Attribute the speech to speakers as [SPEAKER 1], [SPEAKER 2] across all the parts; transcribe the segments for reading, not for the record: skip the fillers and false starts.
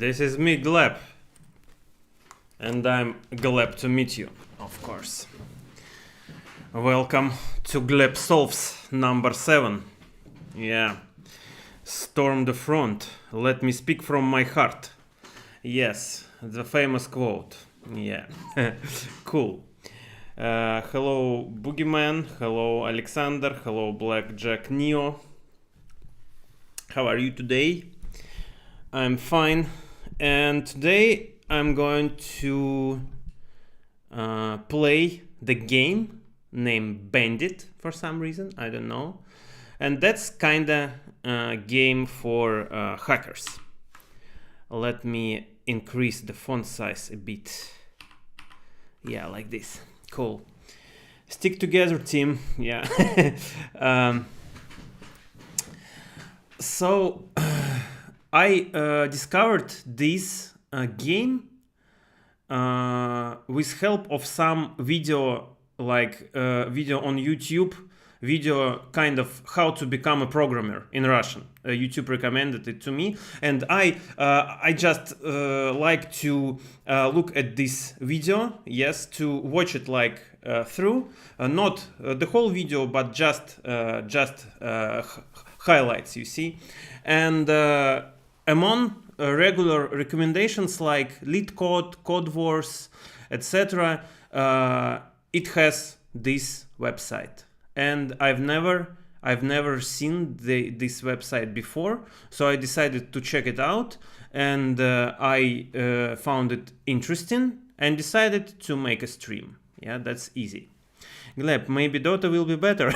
[SPEAKER 1] This is me, Gleb, and I'm glad to meet you, of course. Welcome to Gleb Solves number 7. Yeah, storm the front, let me speak from my heart. Yes, the famous quote. Yeah, cool. Hello Boogeyman, hello Alexander, hello Blackjack Neo. How are you today? I'm fine, and today I'm going to play the game named Bandit for some reason, I don't know. And that's kinda a game for hackers. Let me increase the font size a bit. Yeah, like this. Cool. Stick together, team. Yeah. So I discovered this game with help of some video, like video on YouTube, video kind of how to become a programmer in Russian. YouTube recommended it to me, and I just like to look at this video, yes, to watch it like through, not the whole video, but just highlights, you see. And among regular recommendations like Lead Code, Code Wars, etc., it has this website, and I've never seen this website before, so I decided to check it out, and I found it interesting and decided to make a stream. Yeah, that's easy. Gleb, maybe Dota will be better.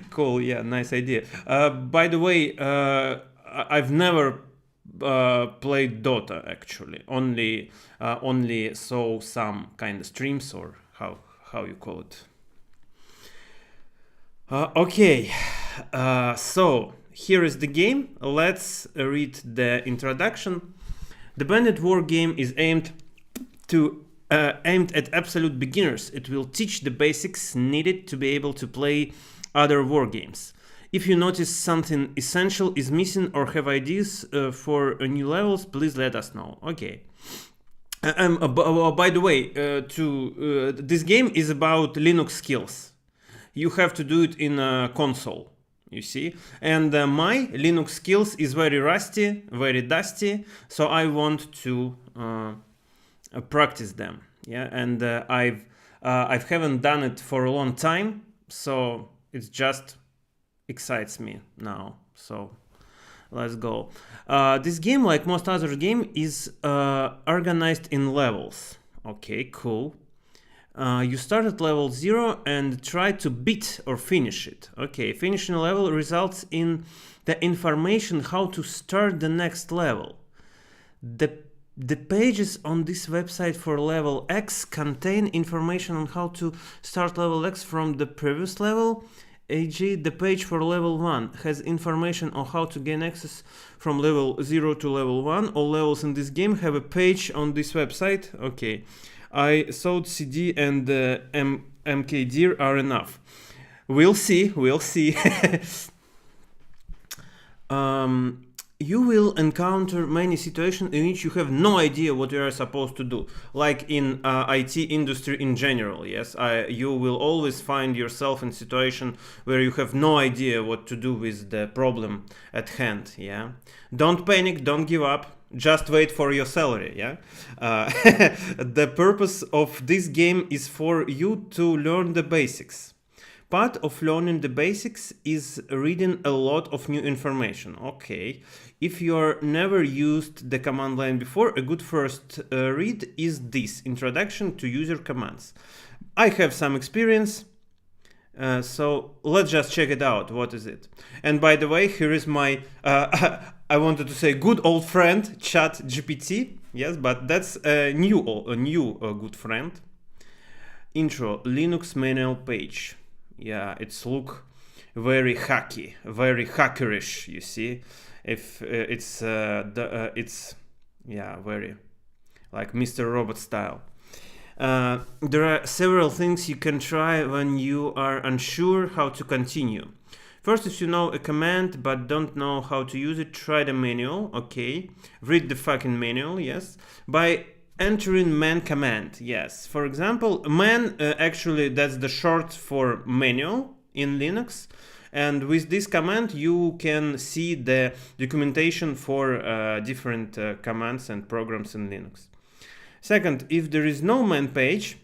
[SPEAKER 1] Cool, yeah, nice idea. By the way, I've never played Dota actually. Only saw some kind of streams, or how you call it. Okay, so here is the game. Let's read the introduction. The Bandit War game is aimed at absolute beginners. It will teach the basics needed to be able to play other war games. If you notice something essential is missing or have ideas for new levels, please let us know. Okay. By the way, this game is about Linux skills. You have to do it in a console, you see. And my Linux skills is very rusty, very dusty, so I want to practice them. Yeah, and I haven't done it for a long time, so it just excites me now. So let's go. This game, like most other game, is organized in levels. Okay, cool. You start at level 0 and try to beat or finish it. Okay, finishing a level results in the information how to start the next level. The pages on this website for level X contain information on how to start level X from the previous level. e.g., the page for level 1 has information on how to gain access from level 0 to level 1. All levels in this game have a page on this website. Okay. I thought CD and MKDIR are enough. We'll see. You will encounter many situations in which you have no idea what you are supposed to do, like in IT industry in general. Yes, you will always find yourself in a situation where you have no idea what to do with the problem at hand. Yeah, don't panic, don't give up. Just wait for your salary, yeah? The purpose of this game is for you to learn the basics. Part of learning the basics is reading a lot of new information. Okay, if you're never used the command line before, a good first read is this, Introduction to User Commands. I have some experience, so let's just check it out. What is it? And by the way, here is my... I wanted to say good old friend, ChatGPT. Yes, but that's a new good friend. Intro, Linux manual page. Yeah, it's look very hacky, very hackerish. You see, if it's yeah, very like Mr. Robot style. There are several things you can try when you are unsure how to continue. First, if you know a command but don't know how to use it, try the manual. Okay, read the fucking manual. Yes, by entering man command. Yes, for example, man actually that's the short for manual in Linux. And with this command, you can see the documentation for different commands and programs in Linux. Second, if there is no man page,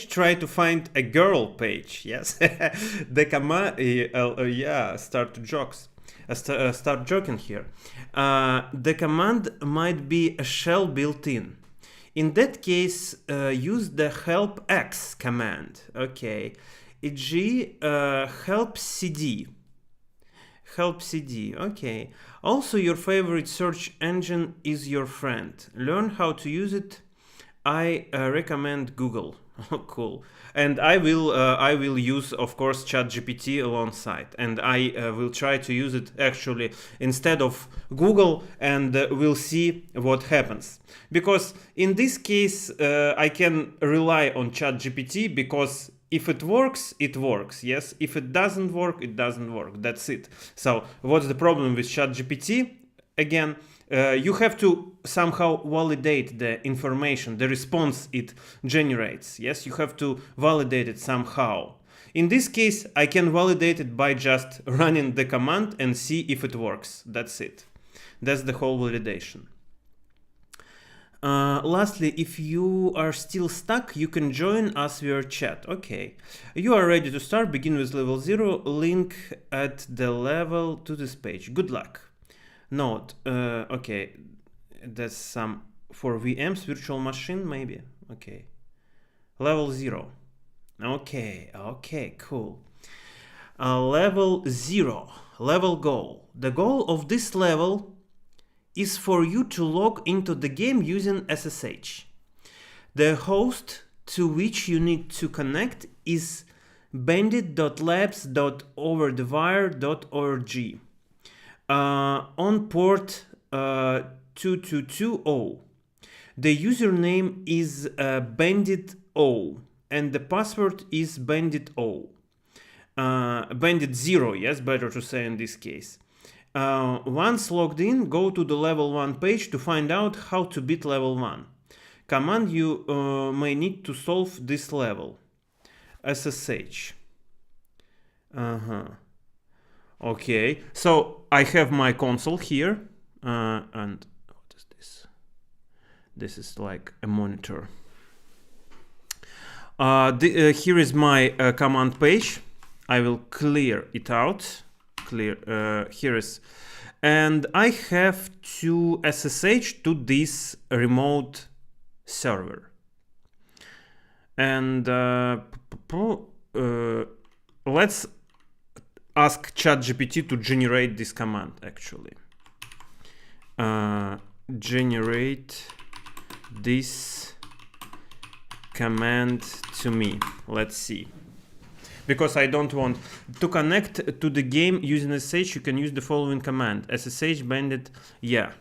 [SPEAKER 1] try to find a girl page. Yes, the command. Yeah, start jokes. Start joking here. The command might be a shell built-in. In that case, use the help x command. Okay, e.g. help cd. Help cd. Okay. Also, your favorite search engine is your friend. Learn how to use it. I recommend Google. Oh, cool. And I will use, of course, ChatGPT alongside, and I will try to use it actually instead of Google, and we'll see what happens. Because in this case, I can rely on ChatGPT, because if it works, it works. Yes. If it doesn't work, it doesn't work. That's it. So what's the problem with ChatGPT? Again, you have to somehow validate the information, the response it generates. Yes, you have to validate it somehow. In this case, I can validate it by just running the command and see if it works. That's it. That's the whole validation. Lastly, if you are still stuck, you can join us via chat. Okay, you are ready to start. Begin with level 0. Link at the level to this page. Good luck. Note, okay, that's some for VMs, virtual machine, maybe. Okay, level 0. Okay, cool. Level 0, level goal. The goal of this level is for you to log into the game using SSH. The host to which you need to connect is bandit.labs.overthewire.org. On port 2220. The username is bandit0 and the password is bandit0. Bandit0, yes, better to say in this case. Once logged in, go to the level 1 page to find out how to beat level 1. Command you may need to solve this level. SSH. Okay, so I have my console here, and what is this? This is like a monitor. Here is my command page. I will clear it out. Here is, and I have to SSH to this remote server. And let's ask ChatGPT to generate this command actually. Generate this command to me. Let's see. Because I don't want to connect to the game using SSH, you can use the following command. SSH bandit, yeah.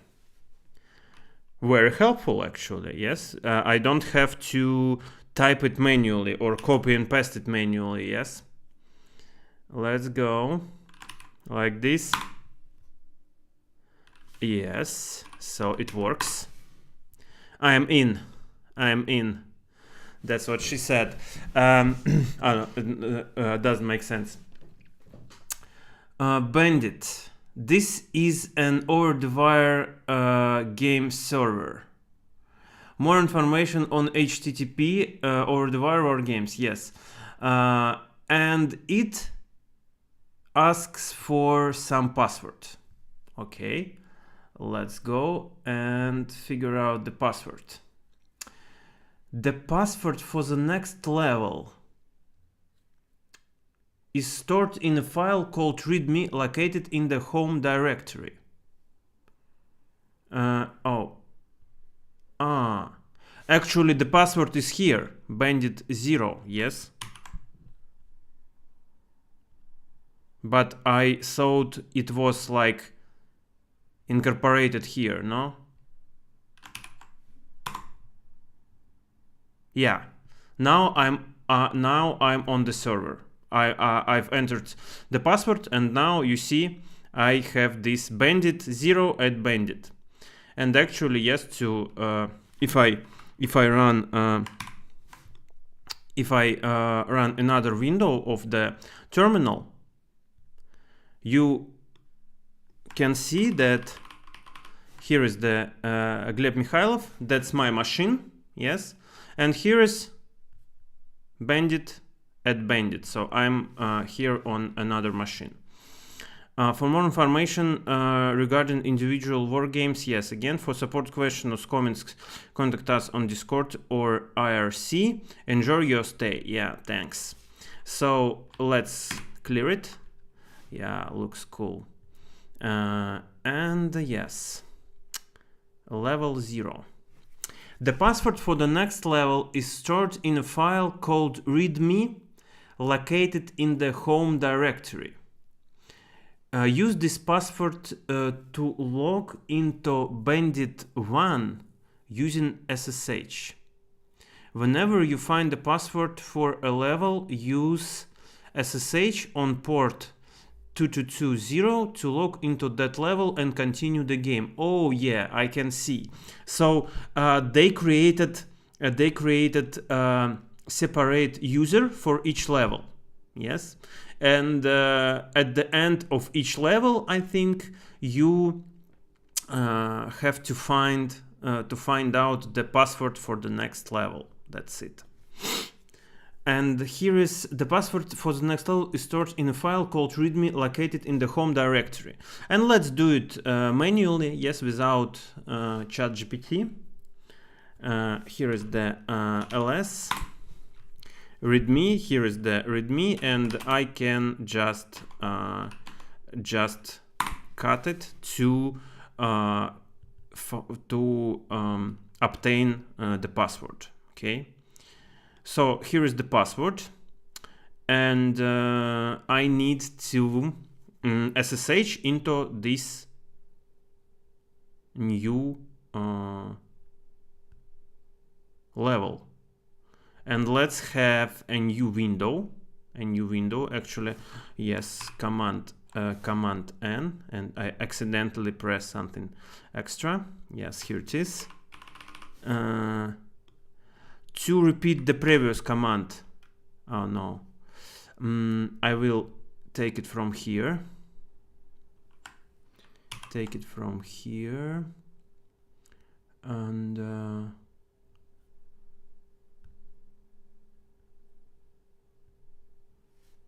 [SPEAKER 1] Very helpful actually, yes. I don't have to type it manually or copy and paste it manually, yes. Let's go like this. Yes, so it works. I am in. That's what she said. Doesn't make sense. Bandit. This is an over-the-wire game server. More information on HTTP over-the-wire war games. Yes, and it asks for some password. Okay, let's go and figure out the password. The password for the next level is stored in a file called readme located in the home directory. Actually the password is here, bandit0, yes. But I thought it was like incorporated here, no? Yeah, now I'm on the server. I've entered the password, and now you see I have this bandit 0 at bandit. And actually, yes, to if I run run another window of the terminal, you can see that here is the Gleb Mikhailov. That's my machine, yes, and here is bandit at bandit. So I'm here on another machine. For more information regarding individual war games, yes, again, for support questions or comments, contact us on Discord or IRC. Enjoy your stay. Yeah, thanks. So let's clear it. Yeah, looks cool. And yes, level 0. The password for the next level is stored in a file called readme, located in the home directory. Use this password to log into Bandit 1 using SSH. Whenever you find the password for a level, use SSH on port 2220 to log into that level and continue the game. Oh yeah, I can see. So they created separate user for each level. Yes. And at the end of each level, I think you have to find out the password for the next level. That's it. And here is the password for the next level is stored in a file called readme, located in the home directory. And let's do it manually, yes, without ChatGPT. Here is the ls. Readme, here is the readme, and I can just cut it to obtain the password. Okay, so here is the password, and I need to SSH into this new level. And let's have a new window. Actually, yes, command N, and I accidentally press something extra. Yes, here it is. To repeat the previous command. Oh no. I will take it from here. And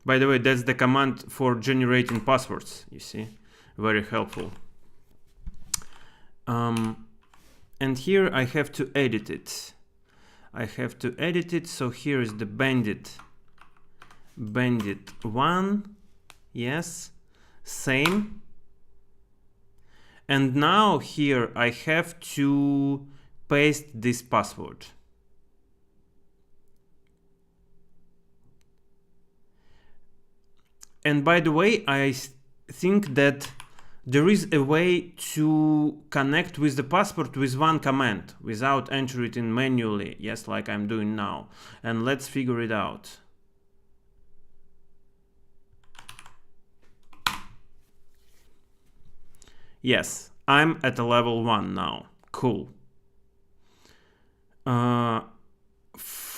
[SPEAKER 1] by the way, that's the command for generating passwords, you see, very helpful. And here I have to edit it. So here is the bandit 1, yes, same. And now here I have to paste this password. And by the way, I think that there is a way to connect with the password with one command without entering it in manually, yes, like I'm doing now. And let's figure it out. Yes, I'm at a level 1 now. Cool.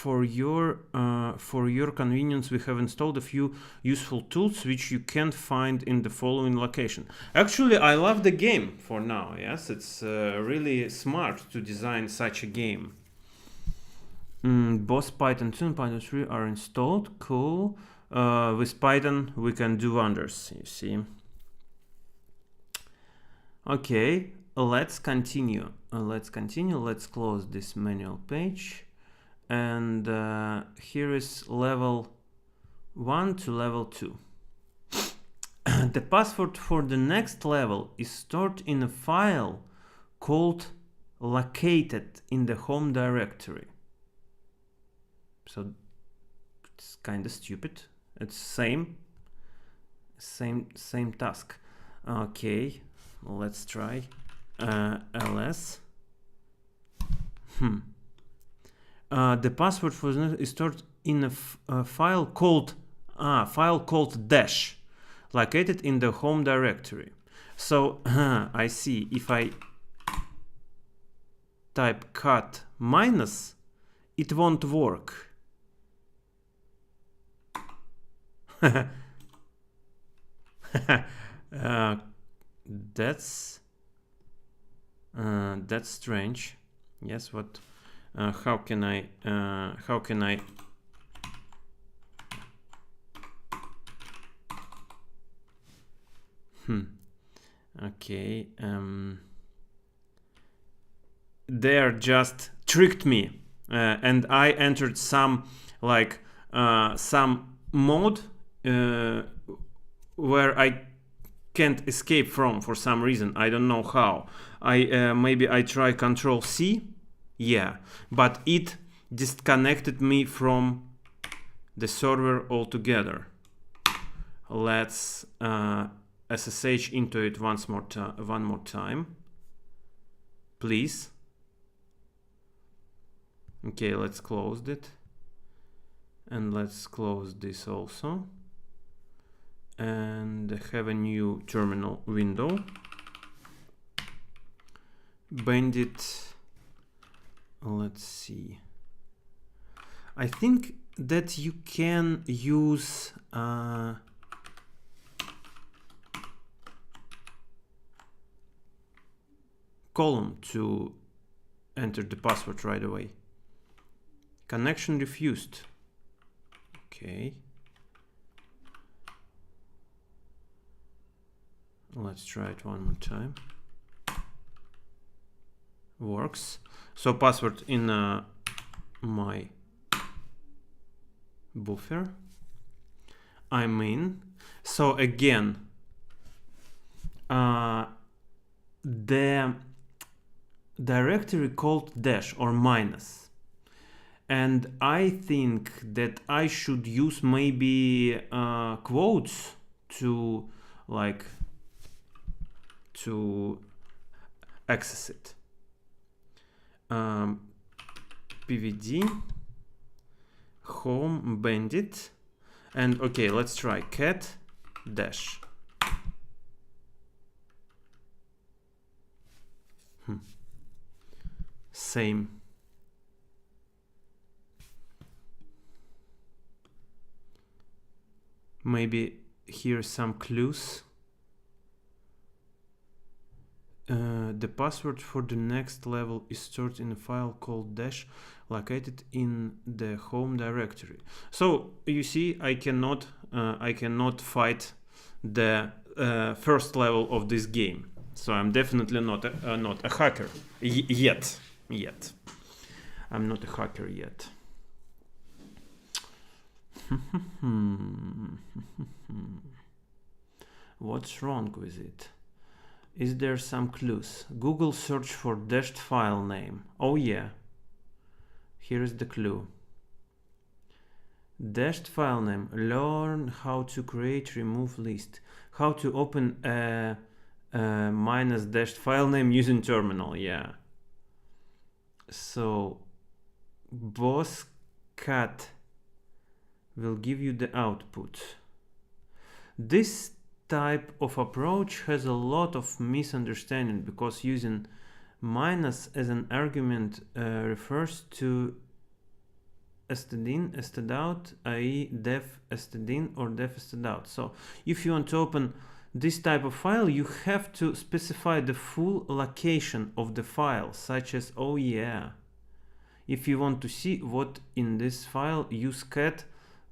[SPEAKER 1] For your convenience, we have installed a few useful tools which you can find in the following location. Actually, I love the game for now. Yes, it's really smart to design such a game. Both Python 2 and Python 3 are installed. Cool. With Python, we can do wonders. You see. Okay, let's continue. Let's close this manual page. And here is level 1 to level 2. The password for the next level is stored in a file called located in the home directory. So it's kind of stupid. It's same task. Okay, let's try ls. The password for the is stored in a file called file called dash, located in the home directory. So I see, if I type cat minus, it won't work. That's strange. Yes, what? How can I? Okay. They just tricked me, and I entered some some mode where I can't escape from for some reason. I don't know how. Maybe I try Control C. Yeah, but it disconnected me from the server altogether. Let's SSH into it one more time, please. Okay, let's close it, and let's close this also, and have a new terminal window. Bandit. Let's see. I think that you can use column to enter the password right away. Connection refused. Okay. Let's try it one more time. Works. So password in my buffer. I'm in. So again, the directory called dash or minus, and I think that I should use maybe quotes to access it. pvd home bandit, and okay, let's try cat dash. Same. Maybe here's some clues. The password for the next level is stored in a file called dash, located in the home directory. So you see, I cannot fight the first level of this game. So I'm definitely not a hacker yet. I'm not a hacker yet. What's wrong with it? Is there some clues? Google search for dashed file name. Oh yeah. Here is the clue. Dashed file name. Learn how to create remove list. How to open a minus dashed file name using terminal. Yeah. So boss cat will give you the output. This type of approach has a lot of misunderstanding, because using minus as an argument refers to stdin, stdout, i.e. def stdin or def stdout. So if you want to open this type of file, you have to specify the full location of the file, such as oh yeah. If you want to see what in this file, use cat.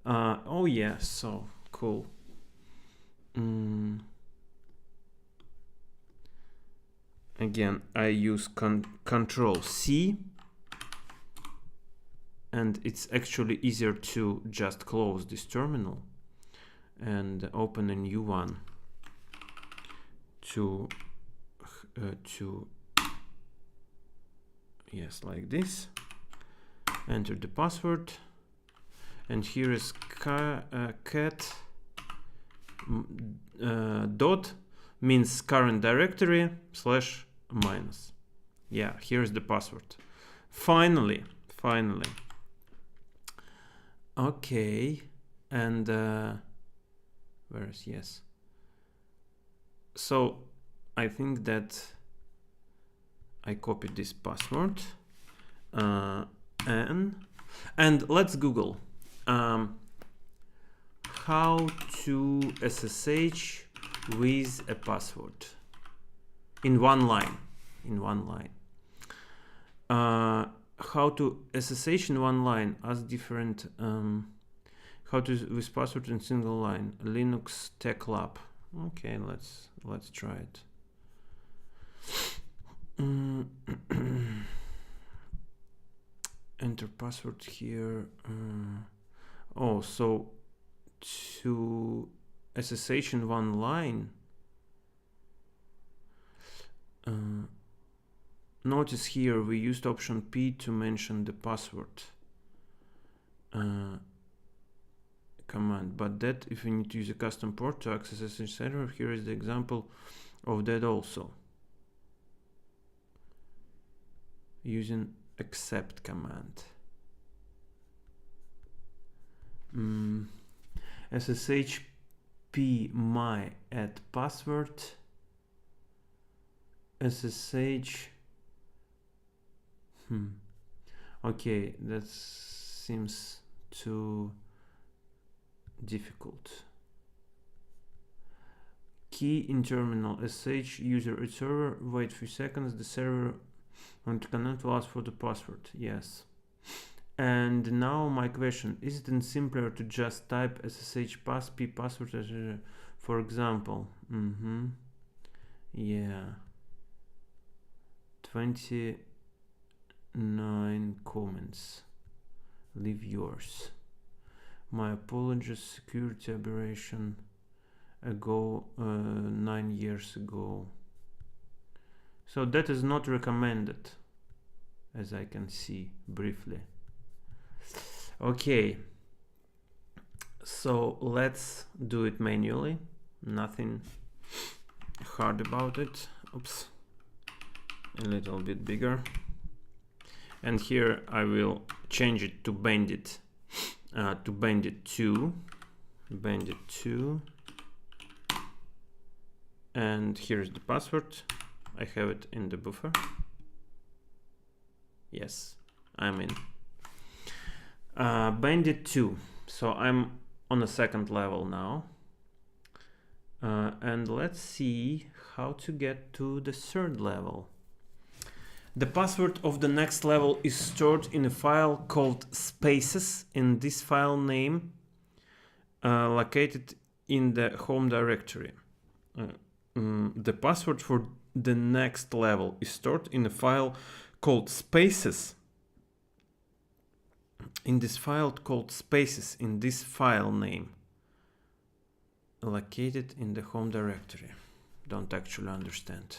[SPEAKER 1] Oh yeah, so cool. Again, I use Control C, and it's actually easier to just close this terminal and open a new one to yes, like this. Enter the password, and here is cat dot means current directory / minus. Yeah, here's the password. Finally. Okay, and where is yes. So I think that I copied this password and let's Google how to SSH with a password in one line. How to SSH in one line as different how to with password in single line. Linux Tech Lab. Okay, let's try it. Enter password here. Oh, so to SSH in one line. Notice here we used option P to mention the password command, but that if we need to use a custom port to access SSH server, here is the example of that also. Using accept command. SSH P my add password. SSH. Okay, that seems too difficult. Key in terminal. SSH user at server. Wait a few seconds. The server on the connect will ask for the password. Yes. And now my question: is it simpler to just type SSH pass P password, for example? Yeah. 29 comments. Leave yours. My apologies. Security aberration ago, 9 years ago. So that is not recommended, as I can see briefly. Okay, so let's do it manually. Nothing hard about it. Oops, a little bit bigger. And here I will change it to bandit 2. And here's the password. I have it in the buffer. Yes, I'm in. Bandit 2. So I'm on a second level now. And let's see how to get to the third level. The password of the next level is stored in a file called spaces in this file name located in the home directory. The password for the next level is stored in a file called spaces. In this file called spaces in this file name located in the home directory. Don't actually understand.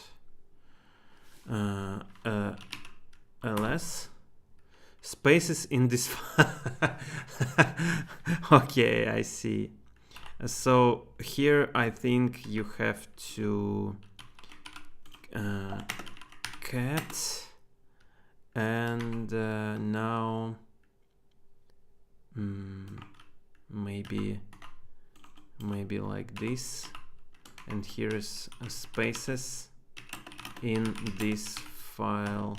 [SPEAKER 1] ls spaces in this okay, I see. So here I think you have to cat and now maybe like this, and here is spaces in this file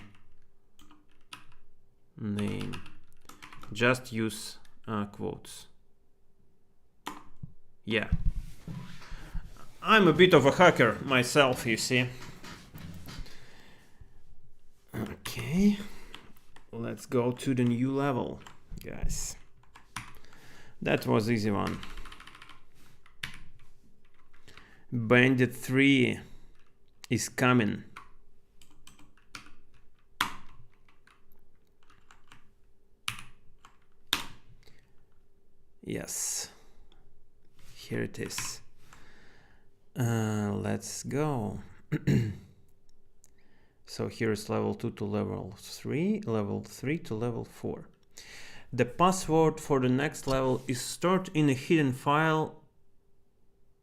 [SPEAKER 1] name. Just use quotes. Yeah, I'm a bit of a hacker myself, you see. Okay, let's go to the new level, guys. That was easy one. Bandit 3 is coming. Yes, here it is. Let's go. So here's level 2 to level 3, level 3 to level 4. The password for the next level is stored in a hidden file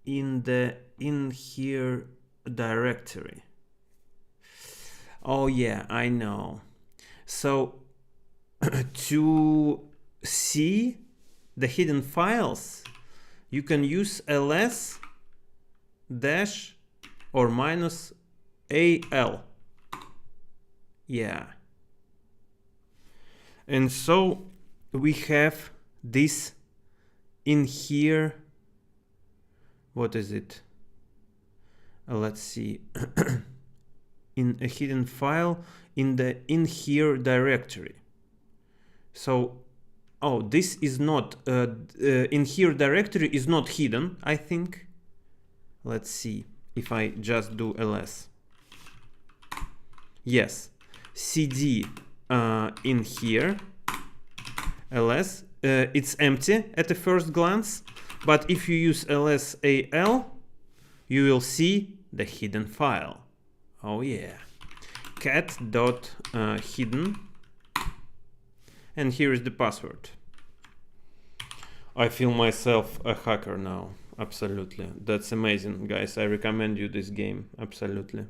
[SPEAKER 1] in the in here directory. Oh yeah, I know. So to see the hidden files, you can use ls dash or minus al. Yeah. And so we have this in here. What is it? Let's see. In a hidden file in the in here directory. So, oh, this is not in here directory is not hidden, I think. Let's see if I just do ls. Yes, cd in here ls, it's empty at the first glance, but if you use ls-al, you will see the hidden file. Oh yeah, cat.hidden, and here is the password. I feel myself a hacker now. Absolutely, that's amazing, guys. I recommend you this game. Absolutely.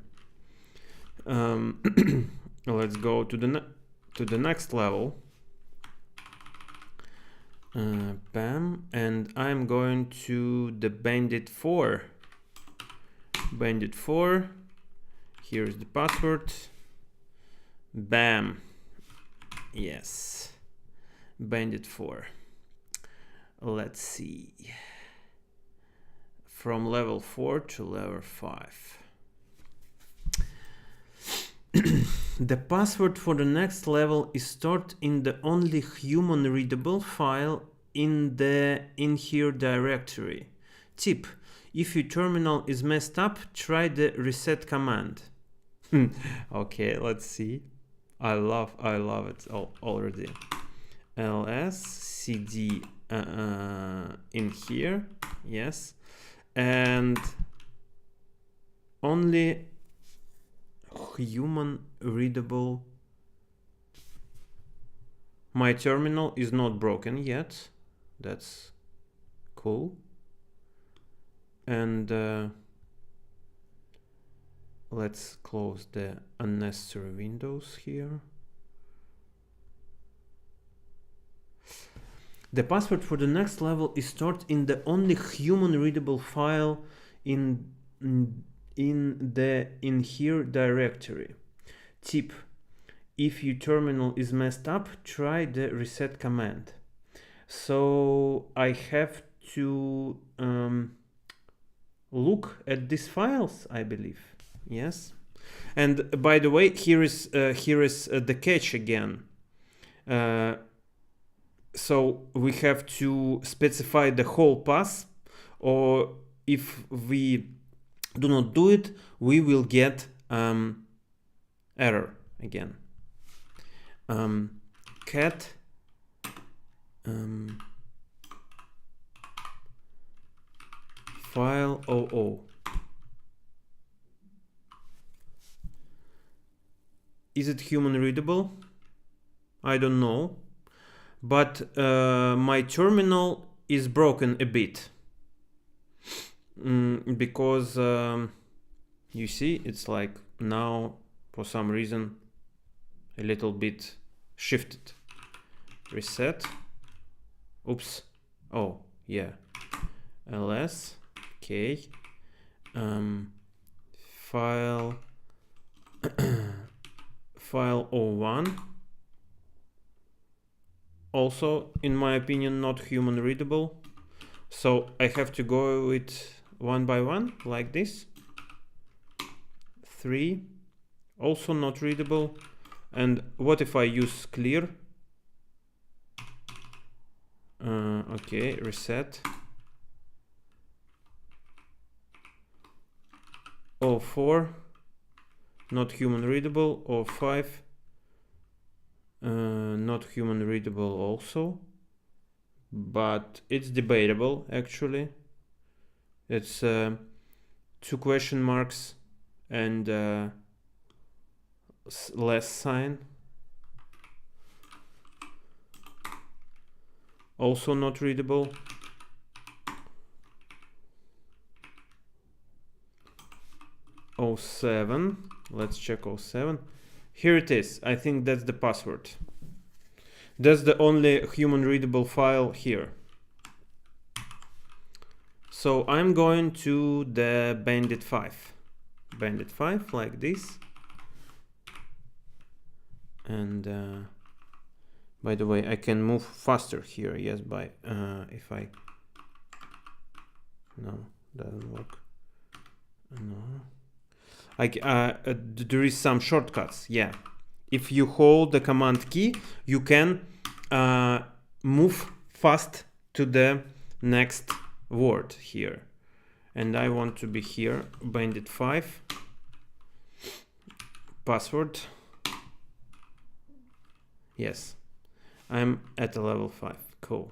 [SPEAKER 1] Let's go to the next level. Bam, and I'm going to the Bandit 4. Bandit 4. Here's the password. Bam. Yes. Bandit 4. Let's see. From level 4 to level 5. The password for the next level is stored in the only human readable file in the in here directory. Tip: if your terminal is messed up, try the reset command. Okay, let's see. I love it already. ls cd in here, yes, and only human readable. My terminal is not broken yet. That's cool. And let's close the unnecessary windows here. The password for the next level is stored in the only human readable file in the in here directory. Tip: if your terminal is messed up, try the reset command. So I have to look at these files, I believe. Yes. And by the way, here is the catch again. So we have to specify the whole path, or if we do not do it, we will get error again. Cat file 00. Is it human readable? I don't know, but my terminal is broken a bit. Because you see, it's like now for some reason a little bit shifted. Reset. Oops. Oh yeah. ls. Okay. File file 01. Also, in my opinion, not human readable. So I have to go with one by one, like this. 3, also not readable. And what if I use clear? Okay, reset. 04, not human readable. 05, not human readable also. But it's debatable actually. It's 2 question marks and less sign. Also not readable. '07. Let's check 07. Here it is. I think that's the password. That's the only human readable file here. So I'm going to the bandit 5 like this, and by the way, I can move faster here, yes, by if I, no, doesn't work, no, like there is some shortcuts, yeah. If you hold the command key, you can move fast to the next word here, and I want to be here, bandit 5, password, yes, I'm at a level 5, cool.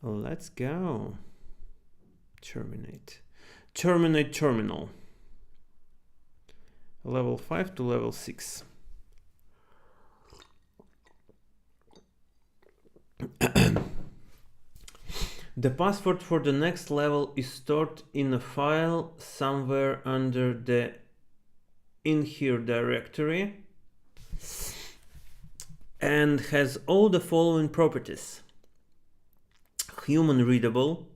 [SPEAKER 1] Let's go. Terminate terminal. Level 5 to level 6. The password for the next level is stored in a file somewhere under the in here directory and has all the following properties: human readable,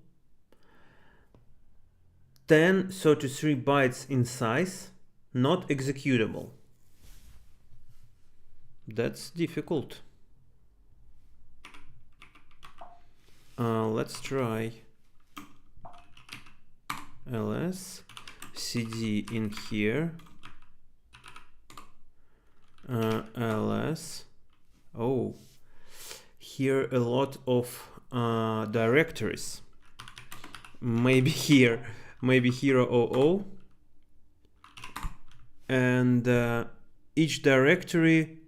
[SPEAKER 1] 1033 bytes in size, not executable. That's difficult. Let's try ls cd in here, ls, oh, here a lot of directories, maybe here 00, and each directory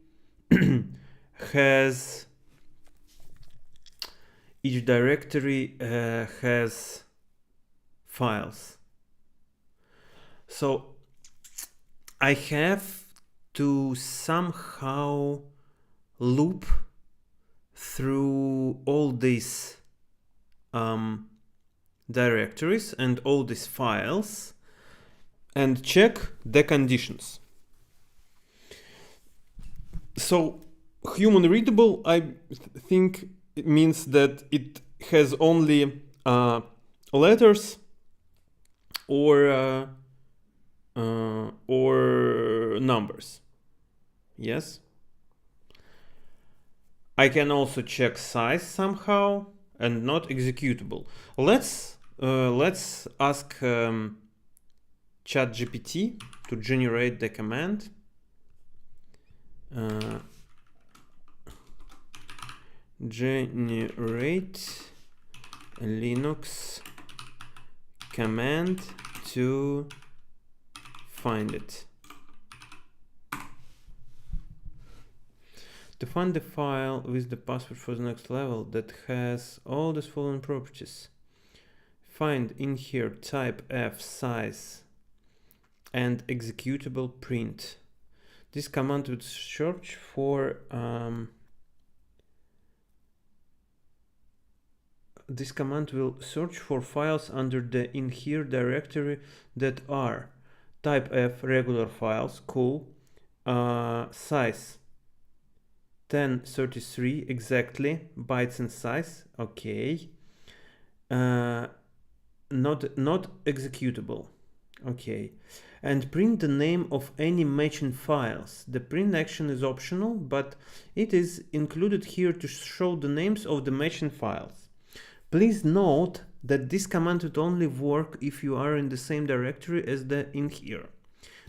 [SPEAKER 1] has files. So I have to somehow loop through all these directories and all these files and check the conditions. So human readable, I think it means that it has only letters or numbers. Yes. I can also check size somehow and not executable. Let's ask ChatGPT to generate the command. Generate Linux command to find it. To find the file with the password for the next level that has all the following properties: find in here type F, size, and executable print. This command would search for this command will search for files under the in here directory that are type F, regular files, cool, size 1033 exactly bytes in size, okay, not executable, okay, and print the name of any matching files. The print action is optional, but it is included here to show the names of the matching files. Please note that this command would only work if you are in the same directory as the in here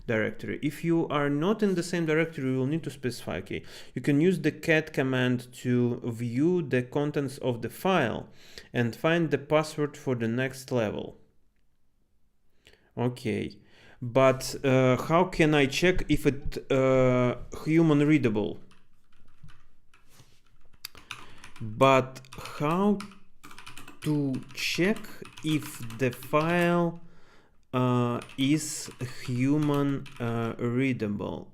[SPEAKER 1] directory. If you are not in the same directory, you will need to specify, okay, you can use the cat command to view the contents of the file and find the password for the next level. Okay, but how can I check if it human readable? But how to check if the file is human readable?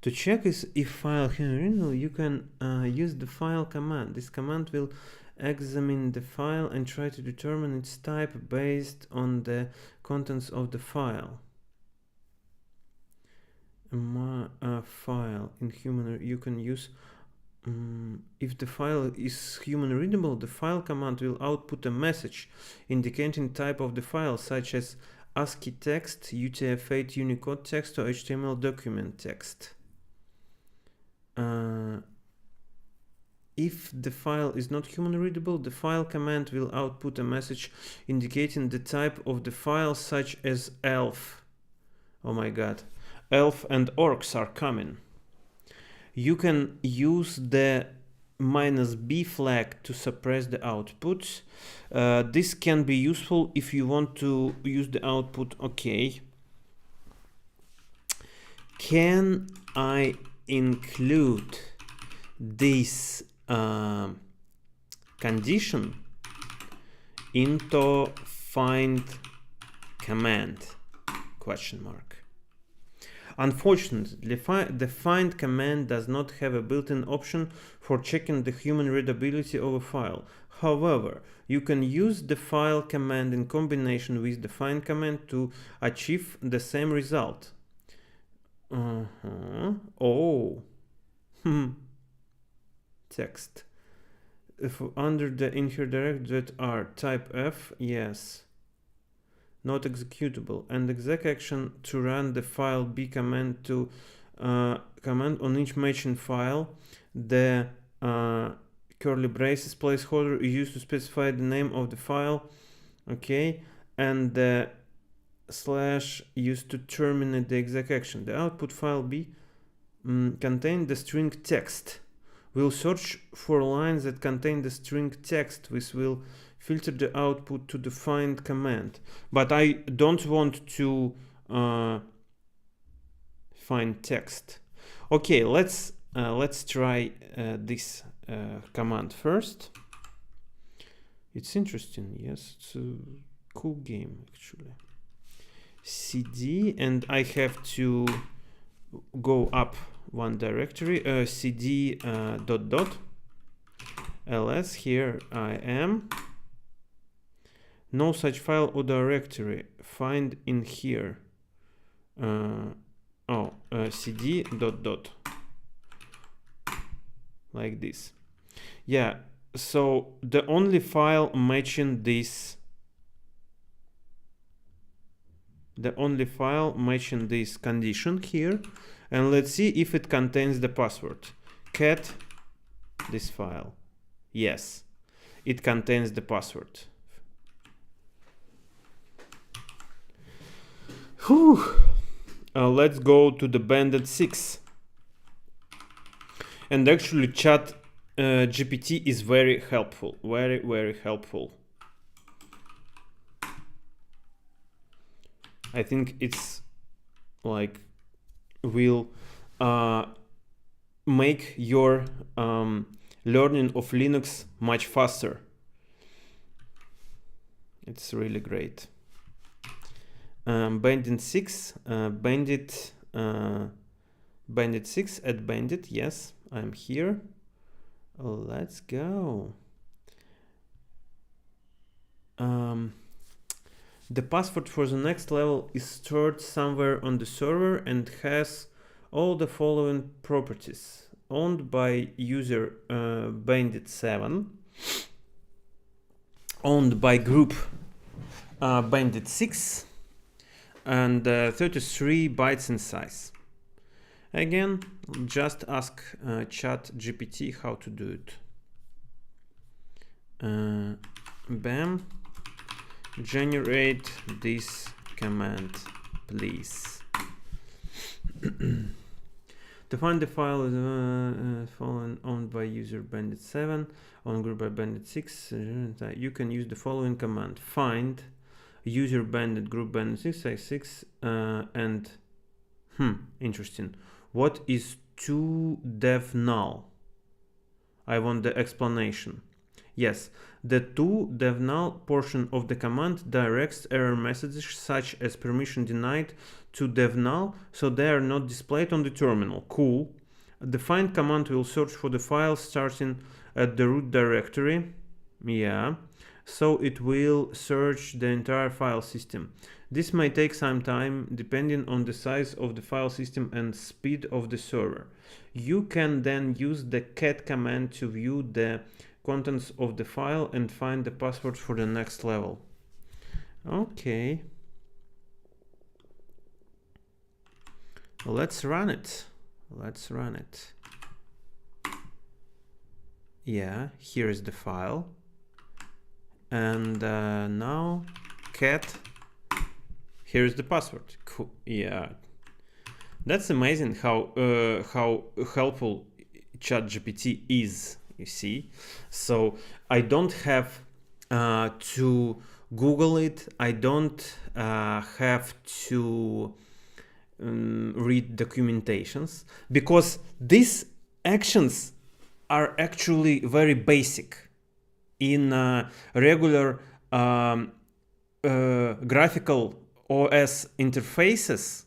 [SPEAKER 1] To check if file human readable, you can use the file command. This command will examine the file and try to determine its type based on the contents of the file. File in human, you can use If the file is human readable, the file command will output a message indicating type of the file, such as ASCII text, UTF-8 Unicode text, or HTML document text. If the file is not human readable, the file command will output a message indicating the type of the file, such as ELF. Oh my god. ELF and orcs are coming. You can use the -b flag to suppress the output. This can be useful if you want to use the output. Okay. Can I include this condition into find command? Question mark. Unfortunately, the find command does not have a built-in option for checking the human readability of a file. However, you can use the file command in combination with the find command to achieve the same result. Oh. Text. If under the in here directory are type F, yes. Not executable, and exec action to run the file b command to command on each matching file. The curly braces placeholder is used to specify the name of the file, okay, and the slash used to terminate the exec action. The output file b contain the string text. We'll search for lines that contain the string text, which will filter the output to the find command. But I don't want to find text. Okay, let's try this command first. It's interesting. Yes, it's a cool game actually. CD, and I have to go up one directory. CD ls. Here I am. No such file or directory. Find in here. CD ... like this. Yeah, so the only file matching this condition here, and let's see if it contains the password. Cat this file. Yes, it contains the password. Whew. Let's go to the Bandit 6. And actually chat GPT is very helpful. Very, very helpful. I think it's like will make your learning of Linux much faster. It's really great. Bandit 6, Bandit 6 at Bandit. Yes, I'm here. Let's go. The password for the next level is stored somewhere on the server and has all the following properties: owned by user Bandit 7, owned by group Bandit 6, and 33 bytes in size. Again, just ask chat GPT how to do it. Bam. Generate this command, please. To find the file is following owned by user Bandit 7, owned group by Bandit 6. You can use the following command: find user Bandit group Bandit 6 and interesting. What is toDev null? I want the explanation. Yes, the toDev null portion of the command directs error messages such as permission denied to dev null, so they are not displayed on the terminal. Cool. The find command will search for the file starting at the root directory. Yeah. So it will search the entire file system. This may take some time depending on the size of the file system and speed of the server. You can then use the cat command to view the contents of the file and find the password for the next level. Okay. Let's run it. Let's run it. Yeah, here is the file. And now cat, here's the password. Cool. Yeah, that's amazing how helpful ChatGPT is, you see. So I don't have to Google it. I don't have to read documentations, because these actions are actually very basic. In regular graphical OS interfaces,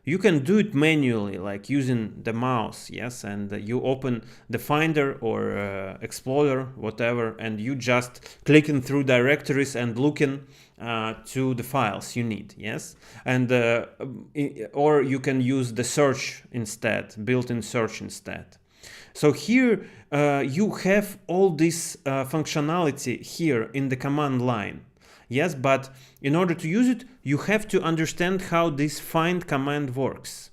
[SPEAKER 1] you can do it manually, like using the mouse, yes, and you open the Finder or Explorer, whatever, and you just clicking through directories and looking to the files you need, yes, and or you can use the search instead, built-in search instead. So here you have all this functionality here in the command line. Yes, but in order to use it, you have to understand how this find command works.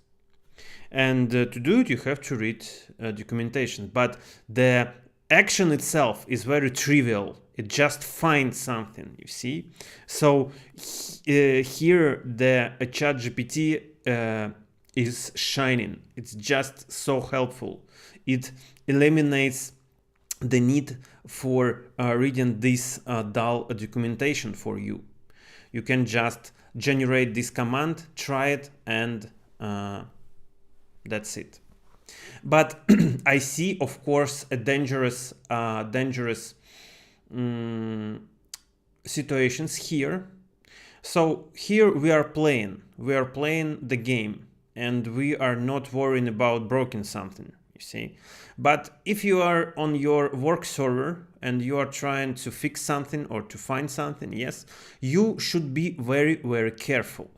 [SPEAKER 1] And to do it, you have to read documentation. But the action itself is very trivial. It just finds something, you see. So here the ChatGPT is shining. It's just so helpful. It eliminates the need for reading this dull documentation for you. You can just generate this command, try it, and that's it. But I see, of course, a dangerous situations here. So here we are playing the game, and we are not worrying about breaking something, you see. But if you are on your work server and you are trying to fix something or to find something, yes, you should be very, very careful.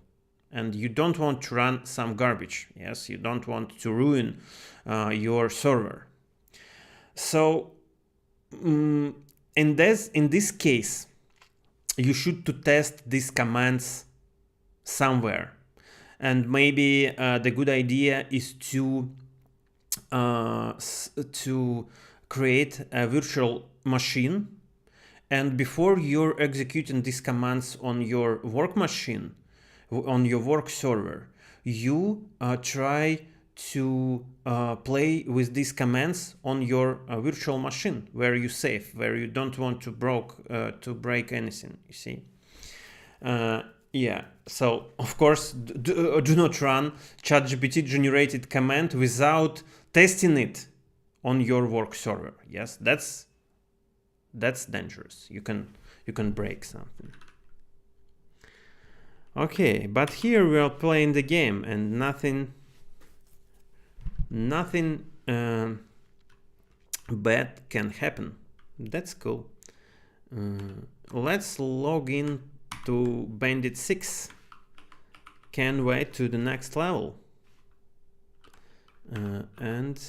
[SPEAKER 1] And you don't want to run some garbage, yes, you don't want to ruin your server. So in this case, you should to test these commands somewhere. And maybe the good idea is to create a virtual machine, and before you're executing these commands on your work machine, on your work server, you try to play with these commands on your virtual machine where you save, where you don't want to break anything, you see. Yeah, so of course do not run ChatGPT generated command without testing it on your work server. Yes, that's dangerous. You can break something. Okay, but here we are playing the game and nothing bad can happen. That's cool. Let's log in to Bandit 6. Can't wait to the next level. And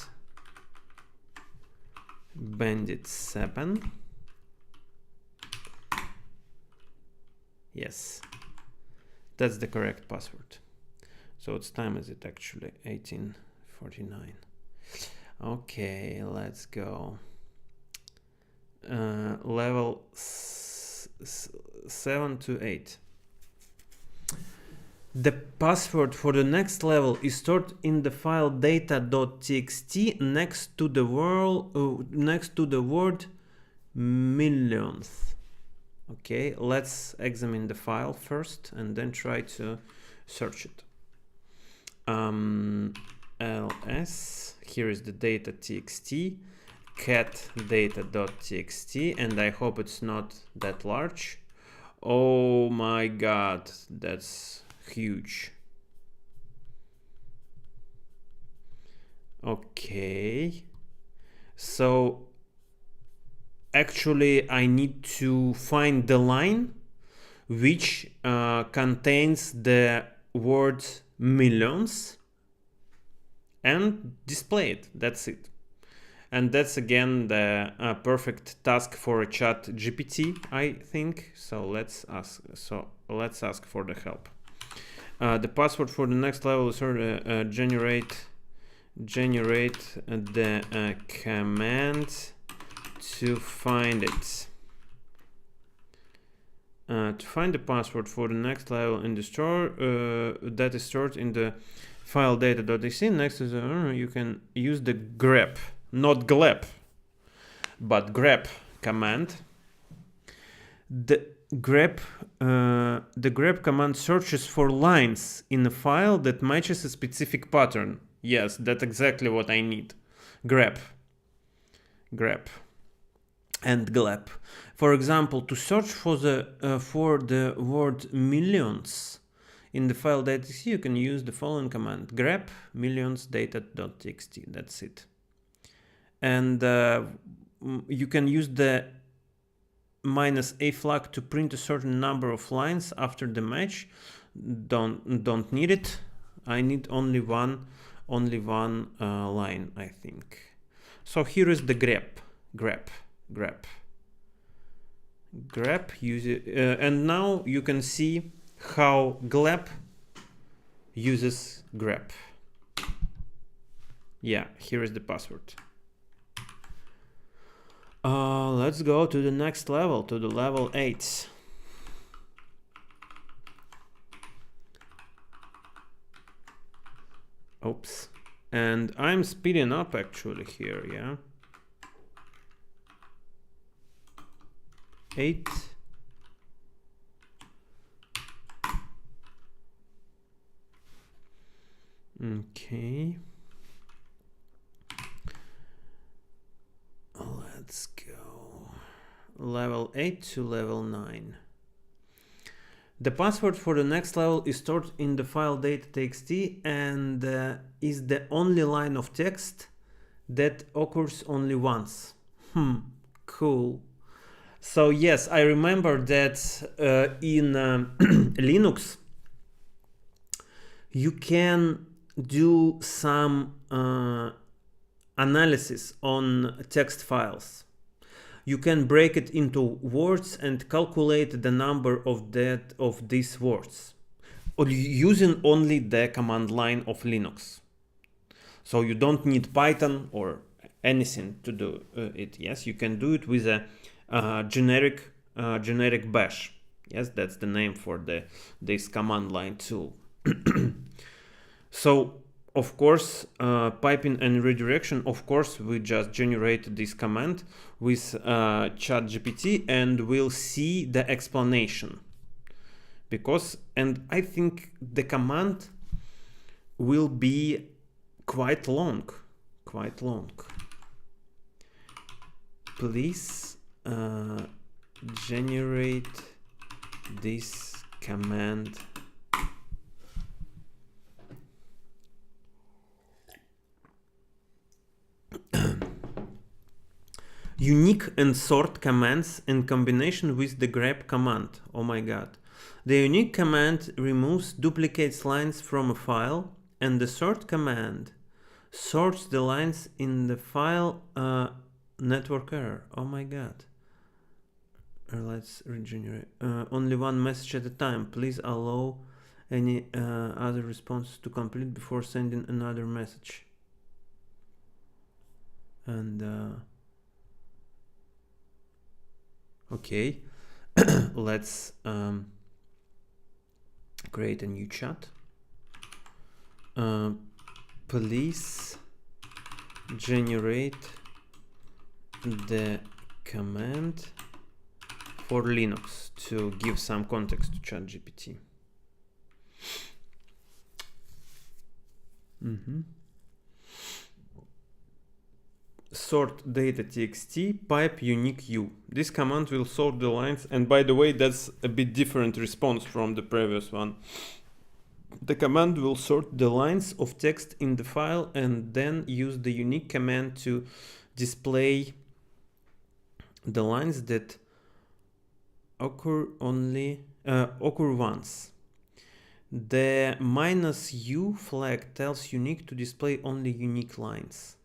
[SPEAKER 1] Bandit 7. Yes, that's the correct password. So what time is it actually? 18:49. Okay, let's go. Level 7 to 8. The password for the next level is stored in the file data.txt next to the word millionth. Okay, let's examine the file first and then try to search it. ls, here is the data.txt, cat data.txt, and I hope it's not that large. Oh my god, that's huge. Okay, so actually I need to find the line which contains the word millions and display it. That's it. And that's again the perfect task for a chat GPT, I think. So let's ask for the help. The password for the next level is generate the command to find it. To find the password for the next level in the store that is stored in the file data.exe, next to the you can use the grep, not gleb, but grep command. The grep command searches for lines in a file that matches a specific pattern. Yes, that's exactly what I need. Grep and gleb. For example, to search for the word millions in the file data.txt, you can use the following command: grep millions data.txt. That's it. And you can use the -a flag to print a certain number of lines after the match. Don't need it. I need only one line, I think. So here is the grep. Use it, and now you can see how gleb uses grep. Yeah, here is the password. Let's go to the next level, to the level 8. Oops. And I'm speeding up actually here, yeah. 8. Okay. Let's go. Level 8 to level 9. The password for the next level is stored in the file data.txt and is the only line of text that occurs only once. Cool. So yes, I remember that in Linux you can do some analysis on text files. You can break it into words and calculate the number of these words using only the command line of Linux. So you don't need Python or anything to do it. Yes, you can do it with a generic bash. Yes, that's the name for this command line tool. So of course, piping and redirection, of course, we just generate this command with ChatGPT and we'll see the explanation. And I think the command will be quite long. Please generate this command unique and sort commands in combination with the grep command. Oh my god. The unique command removes duplicates lines from a file, and the sort command sorts the lines in the file network error. Oh my god. Let's regenerate. Only one message at a time. Please allow any other responses to complete before sending another message. And okay, let's create a new chat. Please generate the command for Linux to give some context to ChatGPT. Sort data.txt pipe unique u. This command will sort the lines, and by the way, that's a bit different response from the previous one. The command will sort the lines of text in the file and then use the unique command to display the lines that occur only occur once. The -u flag tells unique to display only unique lines.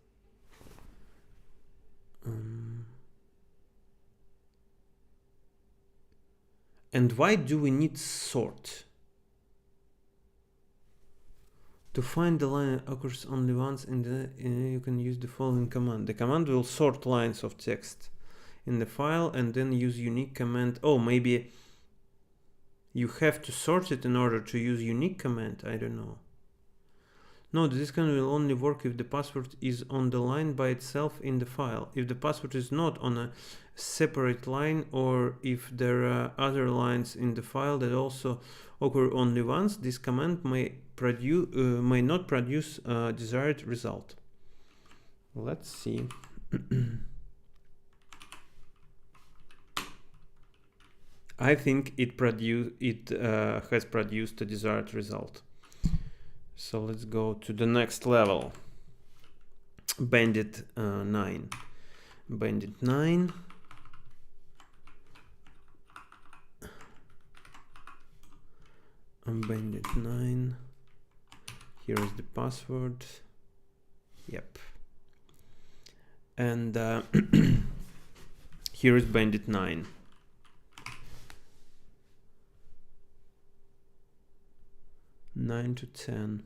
[SPEAKER 1] And why do we need sort? To find the line that occurs only once you can use the following command. The command will sort lines of text in the file and then use unique command. Oh, maybe you have to sort it in order to use unique command. I don't know. No, this command will only work if the password is on the line by itself in the file. If the password is not on a separate line, or if there are other lines in the file that also occur only once, this command may not produce a desired result. Let's see. I think it has produced a desired result. So let's go to the next level. Bandit 9. Bandit 9. Bandit 9. Here is the password. Yep. And here is Bandit 9. Nine to 10.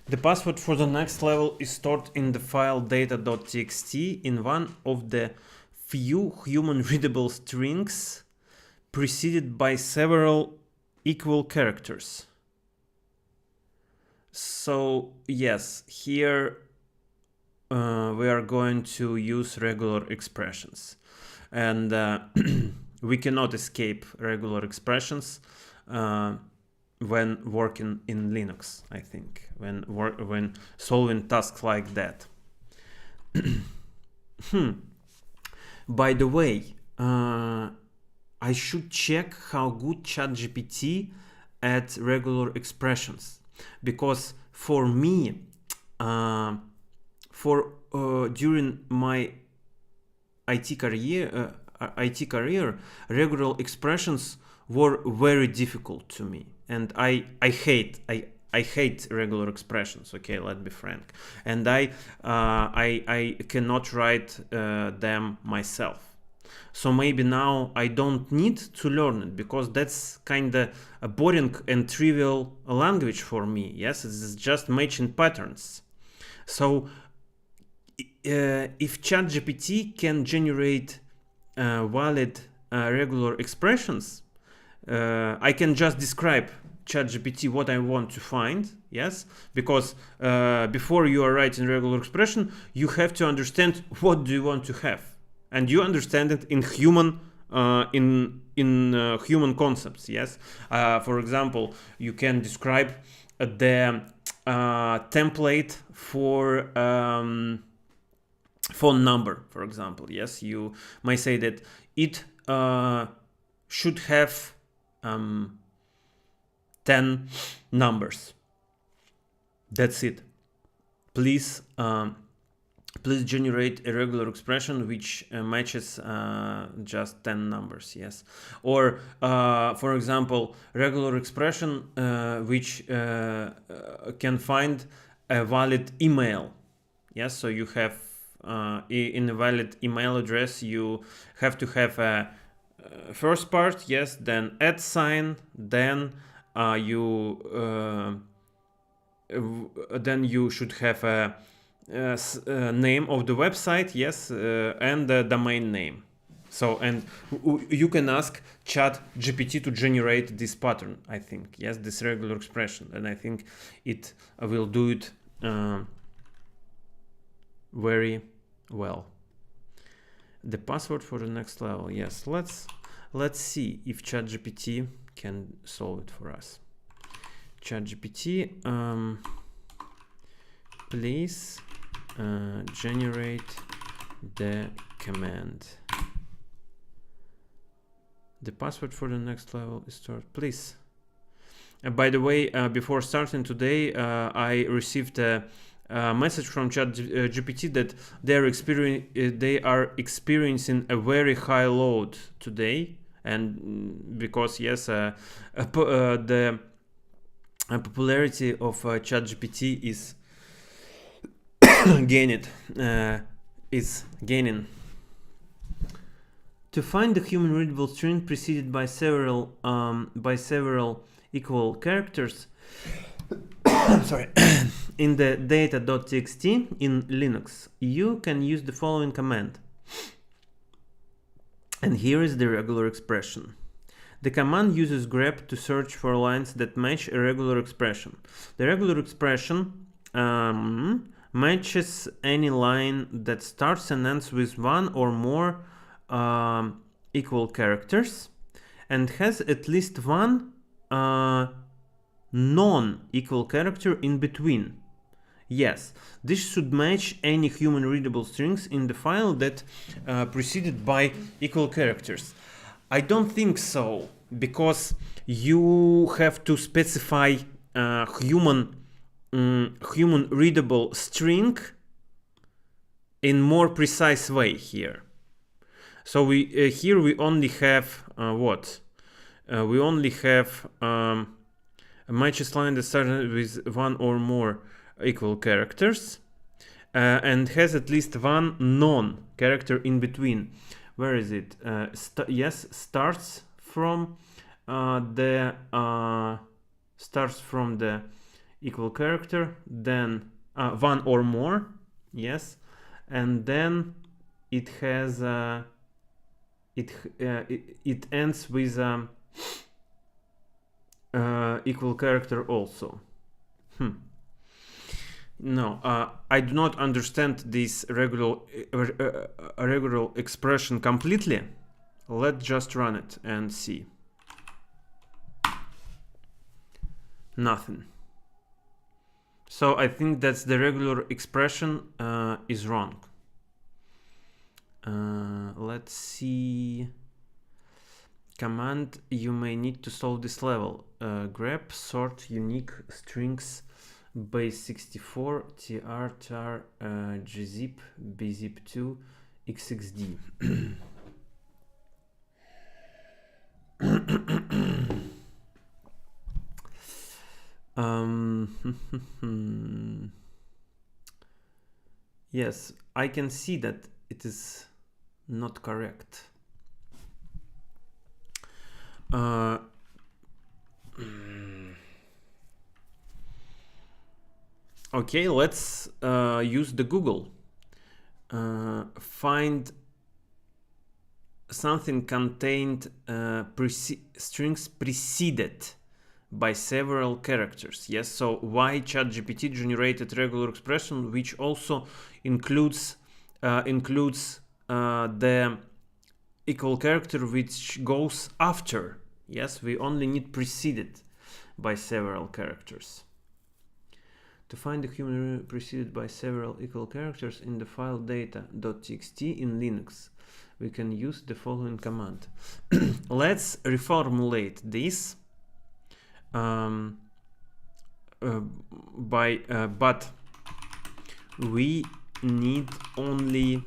[SPEAKER 1] The password for the next level is stored in the file data.txt in one of the few human-readable strings preceded by several equal characters. So yes, here we are going to use regular expressions, and we cannot escape regular expressions when working in Linux, I think, when solving tasks like that. By the way, I should check how good ChatGPT at regular expressions, because for me, during my IT career, regular expressions were very difficult to me, and I hate regular expressions. Okay, let's be frank, and I cannot write them myself. So maybe now I don't need to learn it, because that's kind of a boring and trivial language for me. Yes, it's just matching patterns. So if ChatGPT can generate valid regular expressions, I can just describe ChatGPT what I want to find. Yes, because before you are writing regular expression, you have to understand what do you want to have, and you understand it in human human concepts. Yes, for example, you can describe the template for phone number, for example. Yes, you may say that it should have 10 numbers. That's it. Please generate a regular expression which matches just 10 numbers. Yes, or for example, regular expression which can find a valid email. Yes, so you have in a valid email address, you have to have a first part, yes, then @, then you should have a name of the website, yes, and the domain name. So, and you can ask ChatGPT to generate this pattern, I think, yes, this regular expression, and I think it will do it very well. The password for the next level, yes, let's see if ChatGPT can solve it for us. ChatGPT, please generate the command. The password for the next level is stored. Please. By the way, before starting today, I received a message from ChatGPT that they are experiencing a very high load today, and because yes, the popularity of ChatGPT is gaining. To find the human readable string preceded by several equal characters, sorry, in the data.txt in Linux, you can use the following command. And here is the regular expression. The command uses grep to search for lines that match a regular expression. The regular expression matches any line that starts and ends with one or more equal characters and has at least one non-equal character in between. Yes, this should match any human readable strings in the file that preceded by equal characters. I don't think so, because you have to specify human readable string in more precise way here. So we here we only have what? We only have a matches line that starts with one or more equal characters and has at least one non-character in between. Where is it? Yes, starts from the equal character, then one or more, yes, and then it has it ends with equal character also. No, I do not understand this regular expression completely. Let's just run it and see. Nothing. So I think that the regular expression is wrong. Let's see. Command you may need to solve this level. Grep sort unique strings base 64 tr tar gzip bzip2 xxd. Yes, I can see that it is not correct. Okay, let's use the Google. Find something contained strings preceded by several characters. Yes, so why ChatGPT generated regular expression, which also includes the equal character which goes after. Yes, we only need preceded by several characters. To find the human preceded by several equal characters in the file data.txt in Linux, we can use the following command. Let's reformulate this but we need only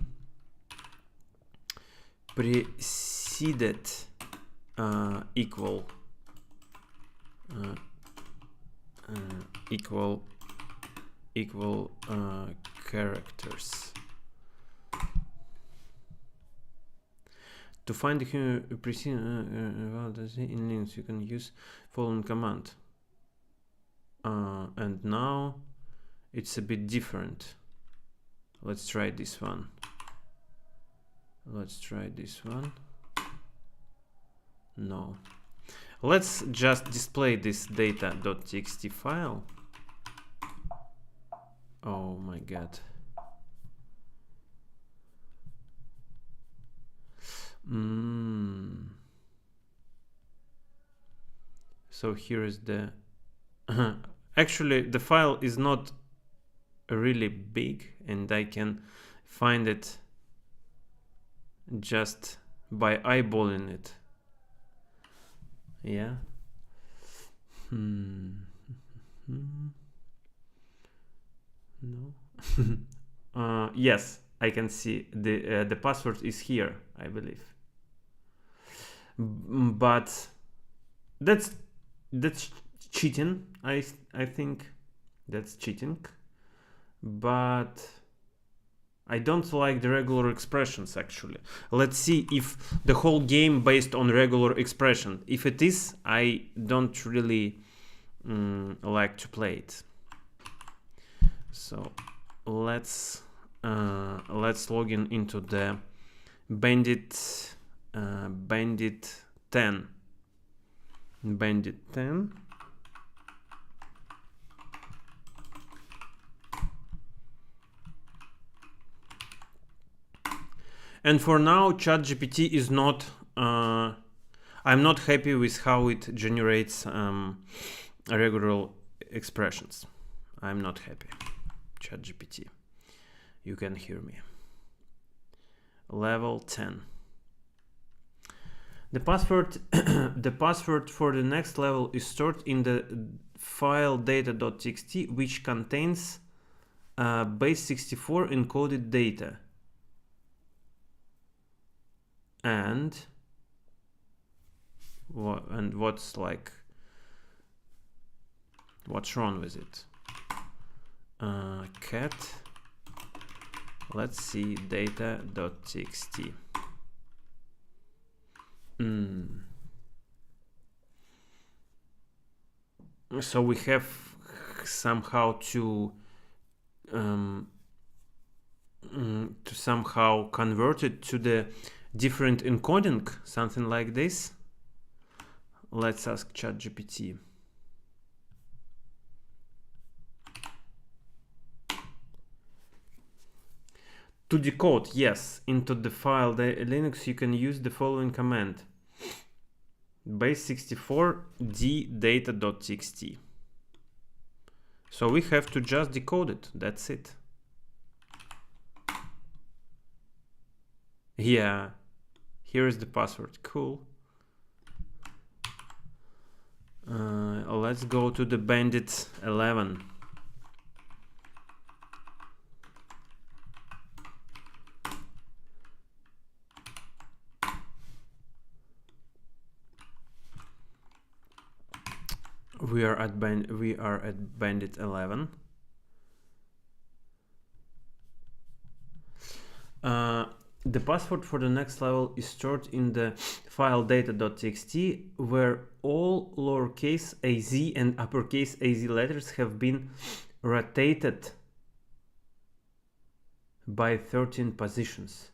[SPEAKER 1] preceded equal characters. To find the preceded in Linux, you can use following command. And now it's a bit different. Let's try this one. No. Let's just display this data.txt file. Oh my god. So here is the actually the file is not really big and I can find it just by eyeballing it. Yeah. No. Yes, I can see the password is here, I believe. but that's cheating. I think that's cheating, but I don't like the regular expressions actually. Let's see if the whole game based on regular expression. If it is, I don't really like to play it. So let's log in into the Bandit 10. Bandit 10. And for now, ChatGPT is not. I'm not happy with how it generates regular expressions. I'm not happy. ChatGPT, you can hear me. Level 10. The password, the password for the next level is stored in the file data.txt, which contains base 64 encoded data. And what's wrong with it? Cat, let's see, data.txt. So we have somehow to somehow convert it to the different encoding, something like this. Let's ask ChatGPT. To decode, yes, into the file Linux, you can use the following command: base 64 ddata.txt. So we have to just decode it. That's it. Yeah, here is the password. Cool. Let's go to the Bandit 11. We are at Bandit 11. The password for the next level is stored in the file data.txt, where all lowercase az and uppercase az letters have been rotated by 13 positions.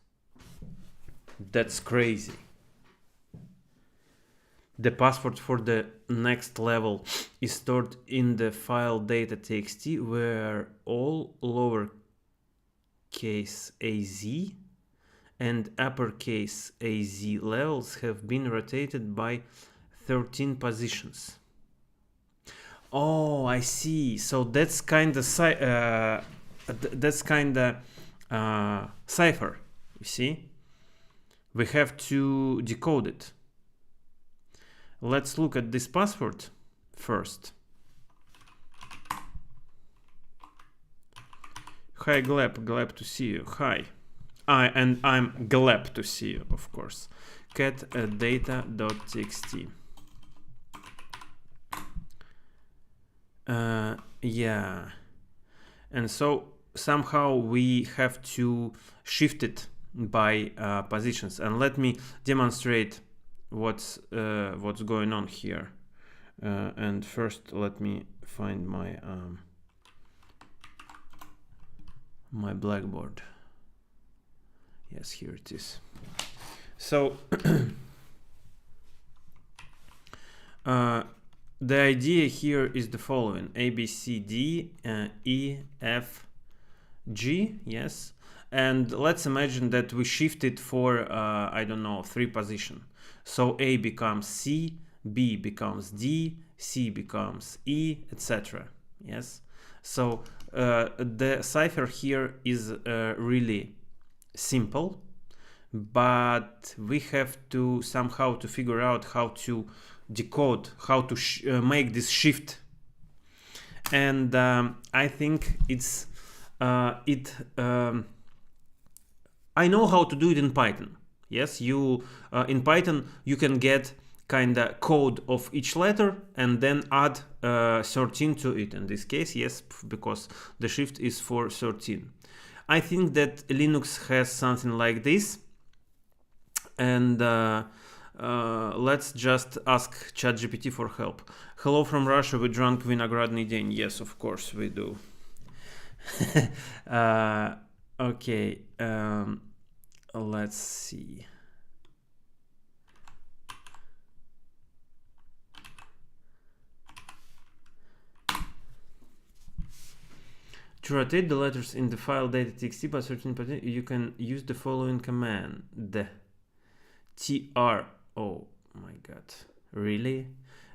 [SPEAKER 1] That's crazy. The password for the next level is stored in the file data.txt, where all lowercase az and uppercase az levels have been rotated by 13 positions. Oh, I see. So that's kind of cipher. You see, we have to decode it. Let's look at this password first. Hi Gleb, glad to see you. Hi. And I'm glad to see you, of course. Cat data.txt. Yeah. And so somehow we have to shift it by positions. And let me demonstrate what's going on here. And first, let me find my my Blackboard. Yes, here it is. So the idea here is the following: A, B, C, D, E, F, G. Yes, and let's imagine that we shift it for I don't know, 3 position. So A becomes C, B becomes D, C becomes E, etc. Yes. So the cipher here is really simple, but we have to somehow to figure out how to decode, how to make this shift. And I think it's I know how to do it in Python. Yes, you in Python you can get kind of code of each letter and then add 13 to it. In this case, yes, because the shift is for 13. I think that Linux has something like this, and let's just ask ChatGPT for help. Hello from Russia, we drank vinogradny день. Yes, of course we do. Okay, let's see. To rotate the letters in the file data.txt by certain position, you can use the following command. The tr. Oh my god, really?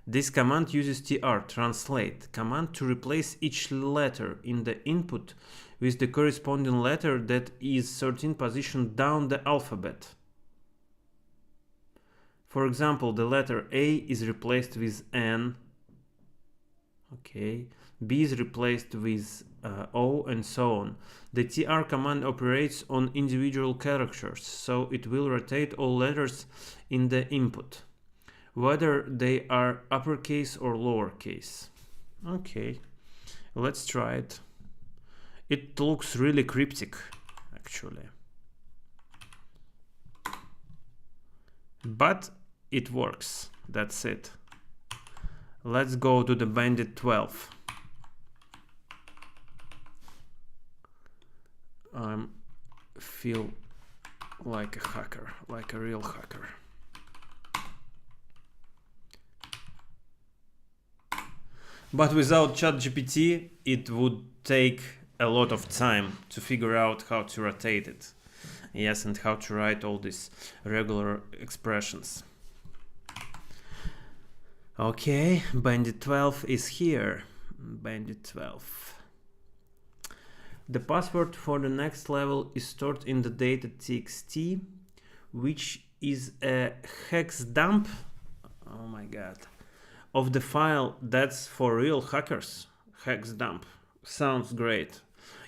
[SPEAKER 1] This command uses tr, translate, command to replace each letter in the input with the corresponding letter that is certain position down the alphabet. For example, the letter A is replaced with N. Okay. B is replaced with O, and so on. The tr command operates on individual characters, so it will rotate all letters in the input, whether they are uppercase or lowercase. Okay, let's try it. It looks really cryptic, actually. But it works. That's it. Let's go to the Bandit 12. I feel like a hacker, like a real hacker. But without ChatGPT, it would take a lot of time to figure out how to rotate it. Yes, and how to write all these regular expressions. Okay, Bandit 12 is here. Bandit 12. The password for the next level is stored in the data.txt, which is a hex dump, oh my god, of the file. That's for real hackers. Hex dump sounds great.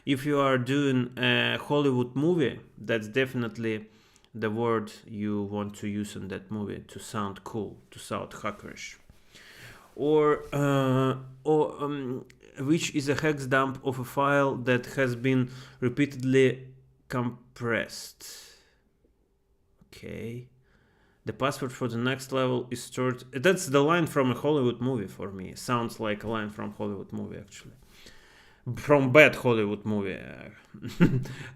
[SPEAKER 1] If you are doing a Hollywood movie, that's definitely the word you want to use in that movie to sound cool, to sound hackerish. Or which is a hex dump of a file that has been repeatedly compressed. Okay. The password for the next level is stored. That's the line from a Hollywood movie for me. Sounds like a line from Hollywood movie, actually. From bad Hollywood movie.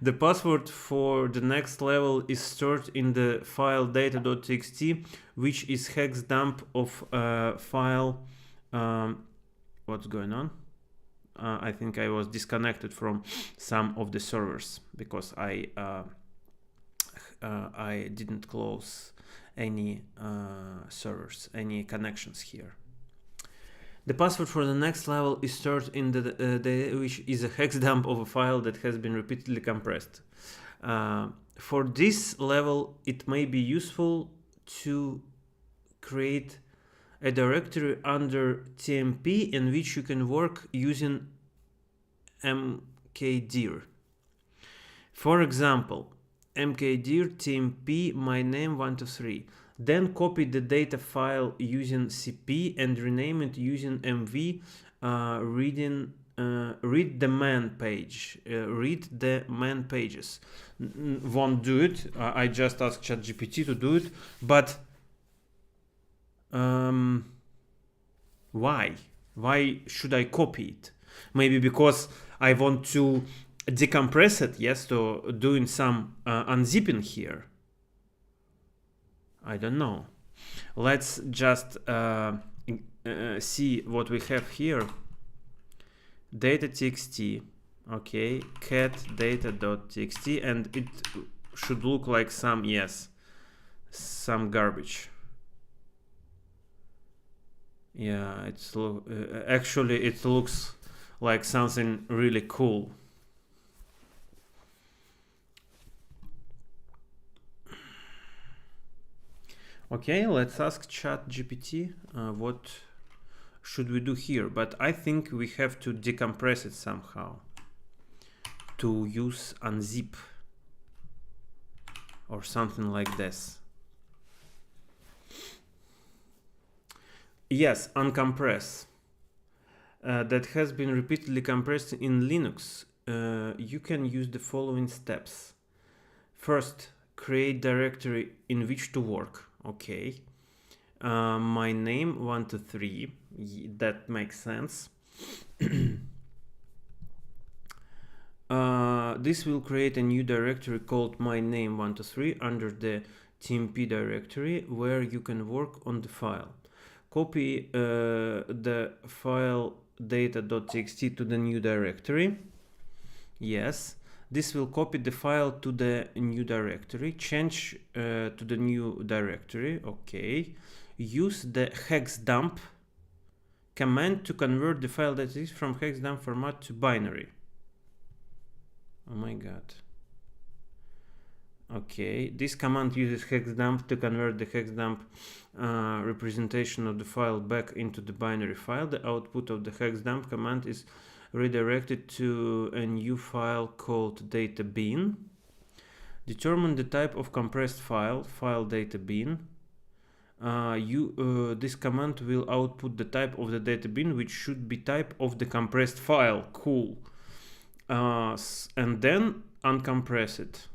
[SPEAKER 1] The password for the next level is stored in the file data.txt, which is hex dump of a file. What's going on? I think I was disconnected from some of the servers because I didn't close any servers, any connections here. The password for the next level is stored in the which is a hex dump of a file that has been repeatedly compressed. For this level, it may be useful to create a directory under tmp in which you can work using mkdir. For example, mkdir tmp my name 123. Then copy the data file using cp and rename it using mv read the man page. Read the man pages. Won't do it. I just asked ChatGPT to do it, but why? Why should I copy it? Maybe because I want to decompress it, yes, so doing some unzipping here. I don't know. Let's just see what we have here. Data.txt, okay, cat data.txt, and it should look like some, yes, some garbage. Yeah, it's actually it looks like something really cool. Okay, let's ask ChatGPT what should we do here, but I think we have to decompress it somehow to use unzip. or something like this. Yes, uncompress. That has been repeatedly compressed in Linux. You can use the following steps. First, create directory in which to work. Okay. My name 123. That makes sense. This will create a new directory called my name 123 under the tmp directory where you can work on the file. Copy the file data.txt to the new directory. Yes. This will copy the file to the new directory. Change to the new directory. Okay. Use the hex dump command to convert the file that is from hex dump format to binary. Oh my god. Okay, this command uses hex dump to convert the hex dump representation of the file back into the binary file. The output of the hex dump command is redirected to a new file called databin. Determine the type of compressed file databin. This command will output the type of the databin, which should be type of the compressed file. Cool. And then uncompress it.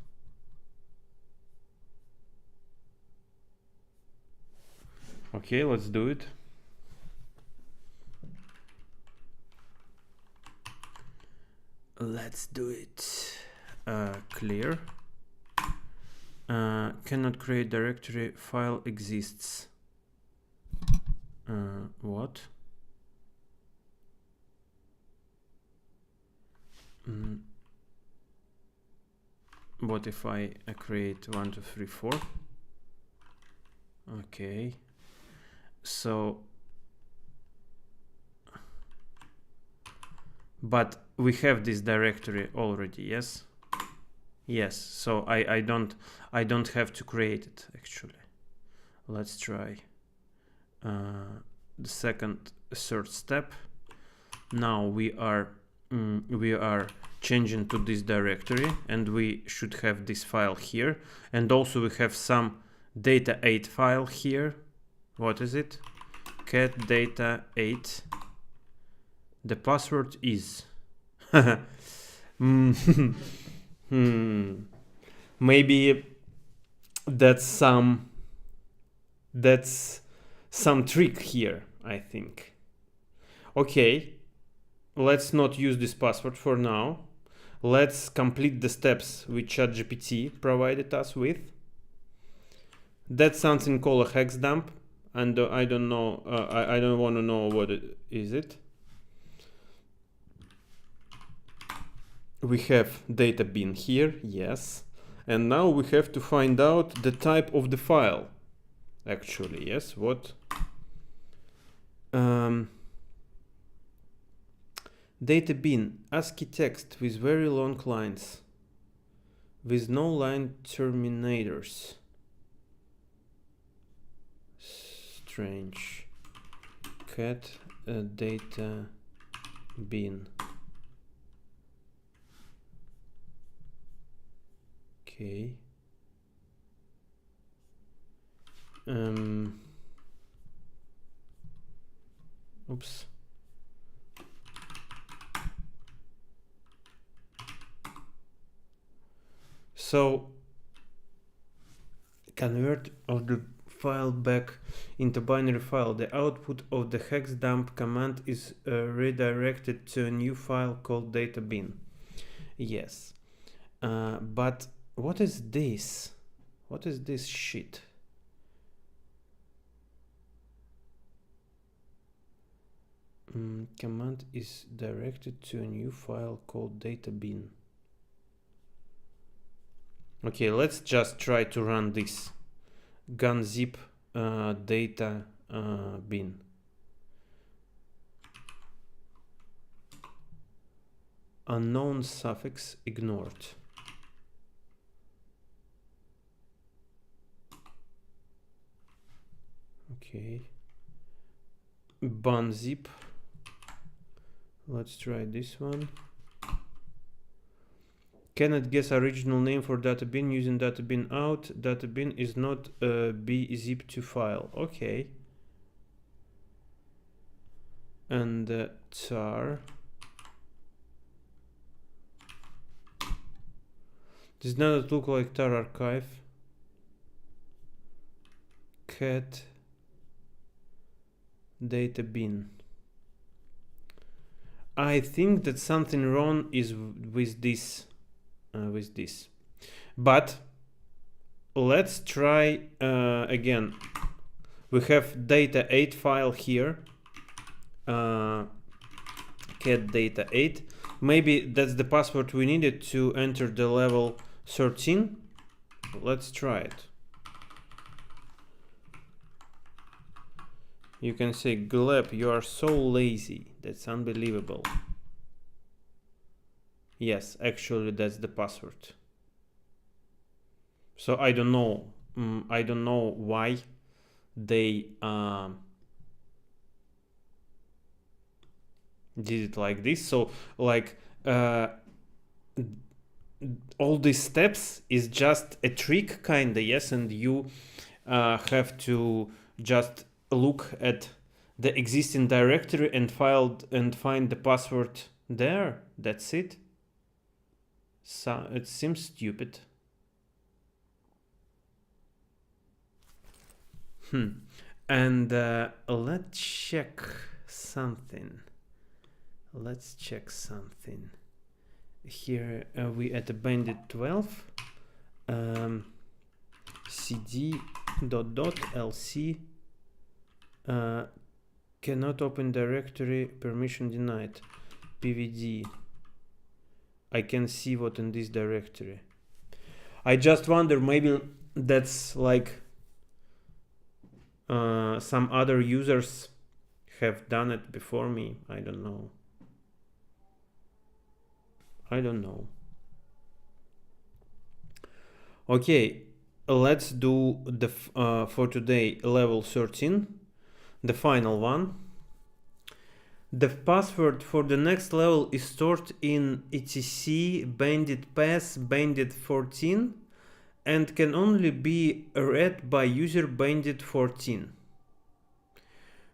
[SPEAKER 1] Okay, let's do it. Let's do it. Clear. Cannot create directory, file exists. What? What if I create 1, 2, 3, 4? Okay. So, but we have this directory already, yes? Yes, so I don't have to create it actually. Let's try the third step. Now we are changing to this directory, and we should have this file here, and also we have some data8 file here. What is it? Cat data8. The password is maybe that's some trick here, I think. Okay, let's not use this password for now. Let's complete the steps which ChatGPT provided us with. That's something called a hex dump, and I don't know. I don't want to know what it is. We have data bin here, yes, and now we have to find out the type of the file. Actually, yes. What? Data bin ASCII text with very long lines, with no line terminators. Strange. Cat data bin. Okay. Oops. So convert of the file back into binary file. The output of the hex dump command is redirected to a new file called databin. Yes. But what is this? What is this shit? Command is directed to a new file called databin. Okay, let's just try to run this gunzip data bin. Unknown suffix ignored. Okay. Bunzip. Let's try this one. Cannot guess original name for data bin using data bin out. Data bin is not bzip2 file. Okay. And tar. Does not look like tar archive. Cat data bin. I think that something wrong is with this. But let's try again. We have data 8 file here. Cat data 8. Maybe that's the password we needed to enter the level 13. Let's try it. You can say, Gleb, you are so lazy. That's unbelievable. Yes, actually that's the password. So I don't know. I don't know why they did it like this. So like all these steps is just a trick kinda, yes, and you have to just look at the existing directory and find the password there. That's it. So it seems stupid. And let's check something. Here we at the bandit 12 cd .lc cannot open directory, permission denied, pvd. I can see what in this directory. I just wonder, maybe that's like some other users have done it before me. I don't know. Okay, let's do the for today level 13, the final one. The password for the next level is stored in etc bandit pass bandit 14 and can only be read by user bandit 14.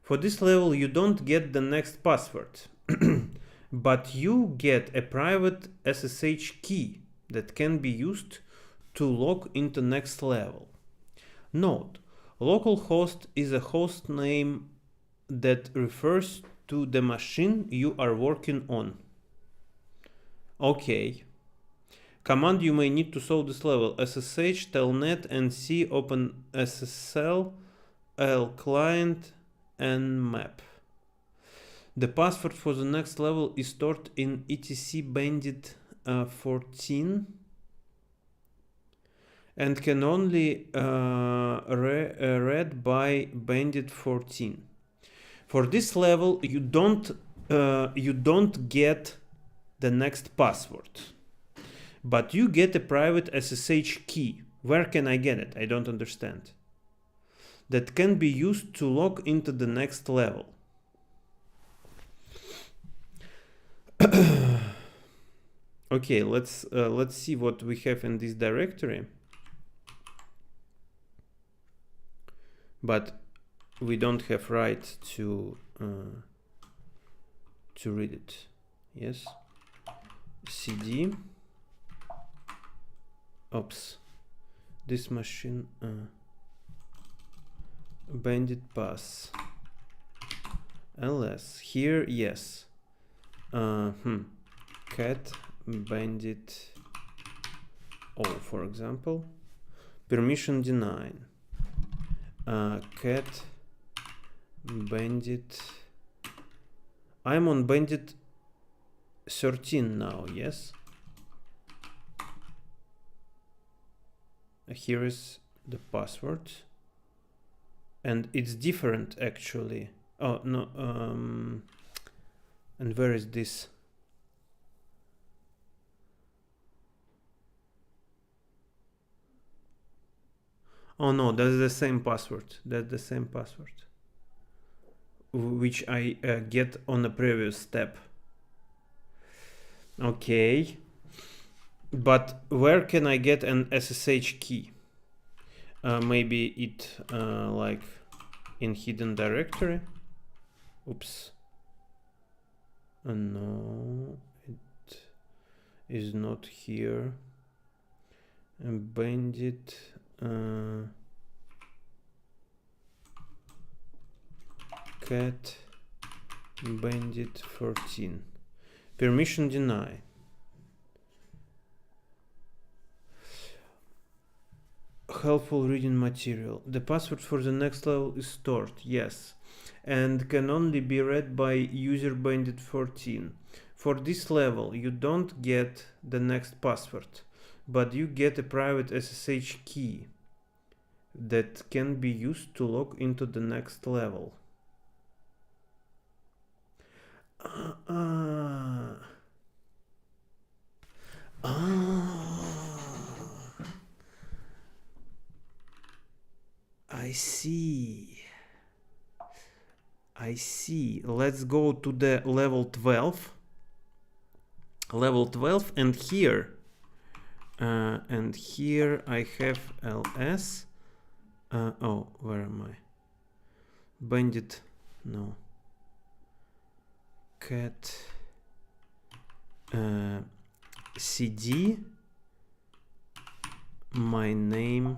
[SPEAKER 1] For this level you don't get the next password, but you get a private SSH key that can be used to log into next level. Note, localhost is a host name that refers to the machine you are working on. Okay. Command you may need to solve this level: SSH, telnet, nc, OpenSSL, L client, and map. The password for the next level is stored in etc bandit 14 and can only read by bandit 14. For this level you don't get the next password, but you get a private SSH key. Where can I get it? I don't understand. That can be used to log into the next level. Okay, let's see what we have in this directory. But we don't have right to read it. Yes. cd. Oops. This machine. Bandit pass. ls. Here, yes. Cat bandit. For example. Permission denied. Cat bandit. I'm on bandit 13 now, yes. Here is the password, and it's different actually. Oh no, and where is this? Oh no, that's the same password. That's the same password which I get on the previous step. Okay, But where can I get an SSH key? Maybe it like in hidden directory. Oops. No, it is not here. Bandit. Cat bandit 14. Permission deny. Helpful reading material. The password for the next level is stored, yes, and can only be read by user bandit 14. For this level, you don't get the next password, but you get a private SSH key that can be used to log into the next level. I see. I see. Let's go to the level 12. Level 12, and here I have ls. Oh, where am I? Bandit. No. Cat. cd. My name.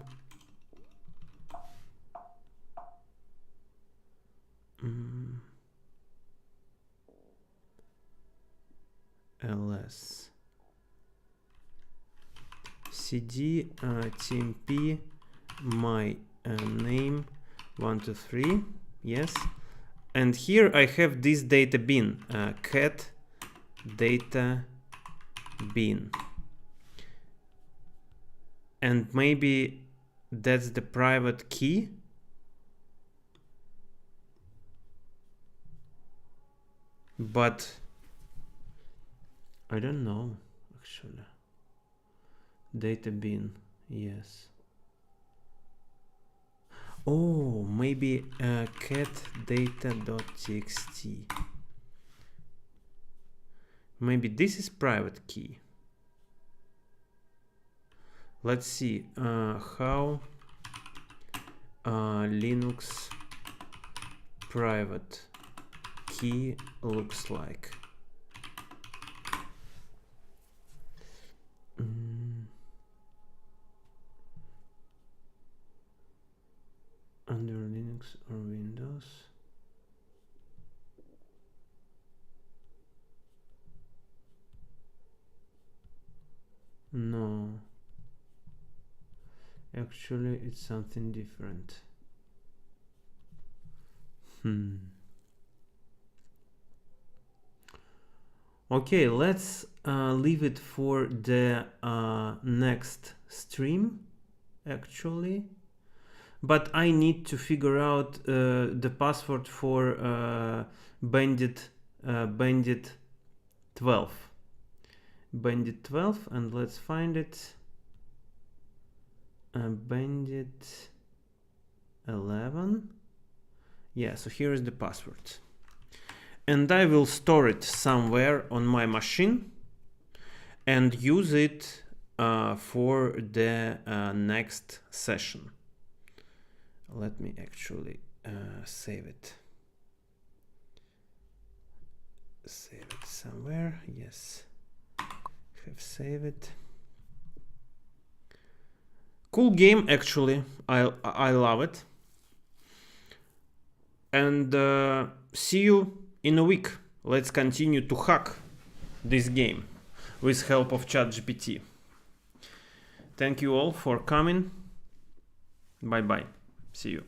[SPEAKER 1] ls cd tmp my name 123, yes, and here I have this data bin, cat data bin, and maybe that's the private key. But I don't know, actually. Data bin, yes. Oh, maybe cat data.txt. Maybe this is private key. Let's see how Linux private key looks like. Under Linux or Windows. No, actually it's something different. Okay, let's leave it for the next stream, actually. But I need to figure out the password for Bandit 12. Bandit 12, and let's find it. Bandit 11. Yeah, so here is the password. And I will store it somewhere on my machine and use it for the next session. Let me actually save it. Save it somewhere. Yes, have saved it. Cool game, actually. I love it. And see you in a week. Let's continue to hack this game with help of ChatGPT. Thank you all for coming. Bye bye. See you.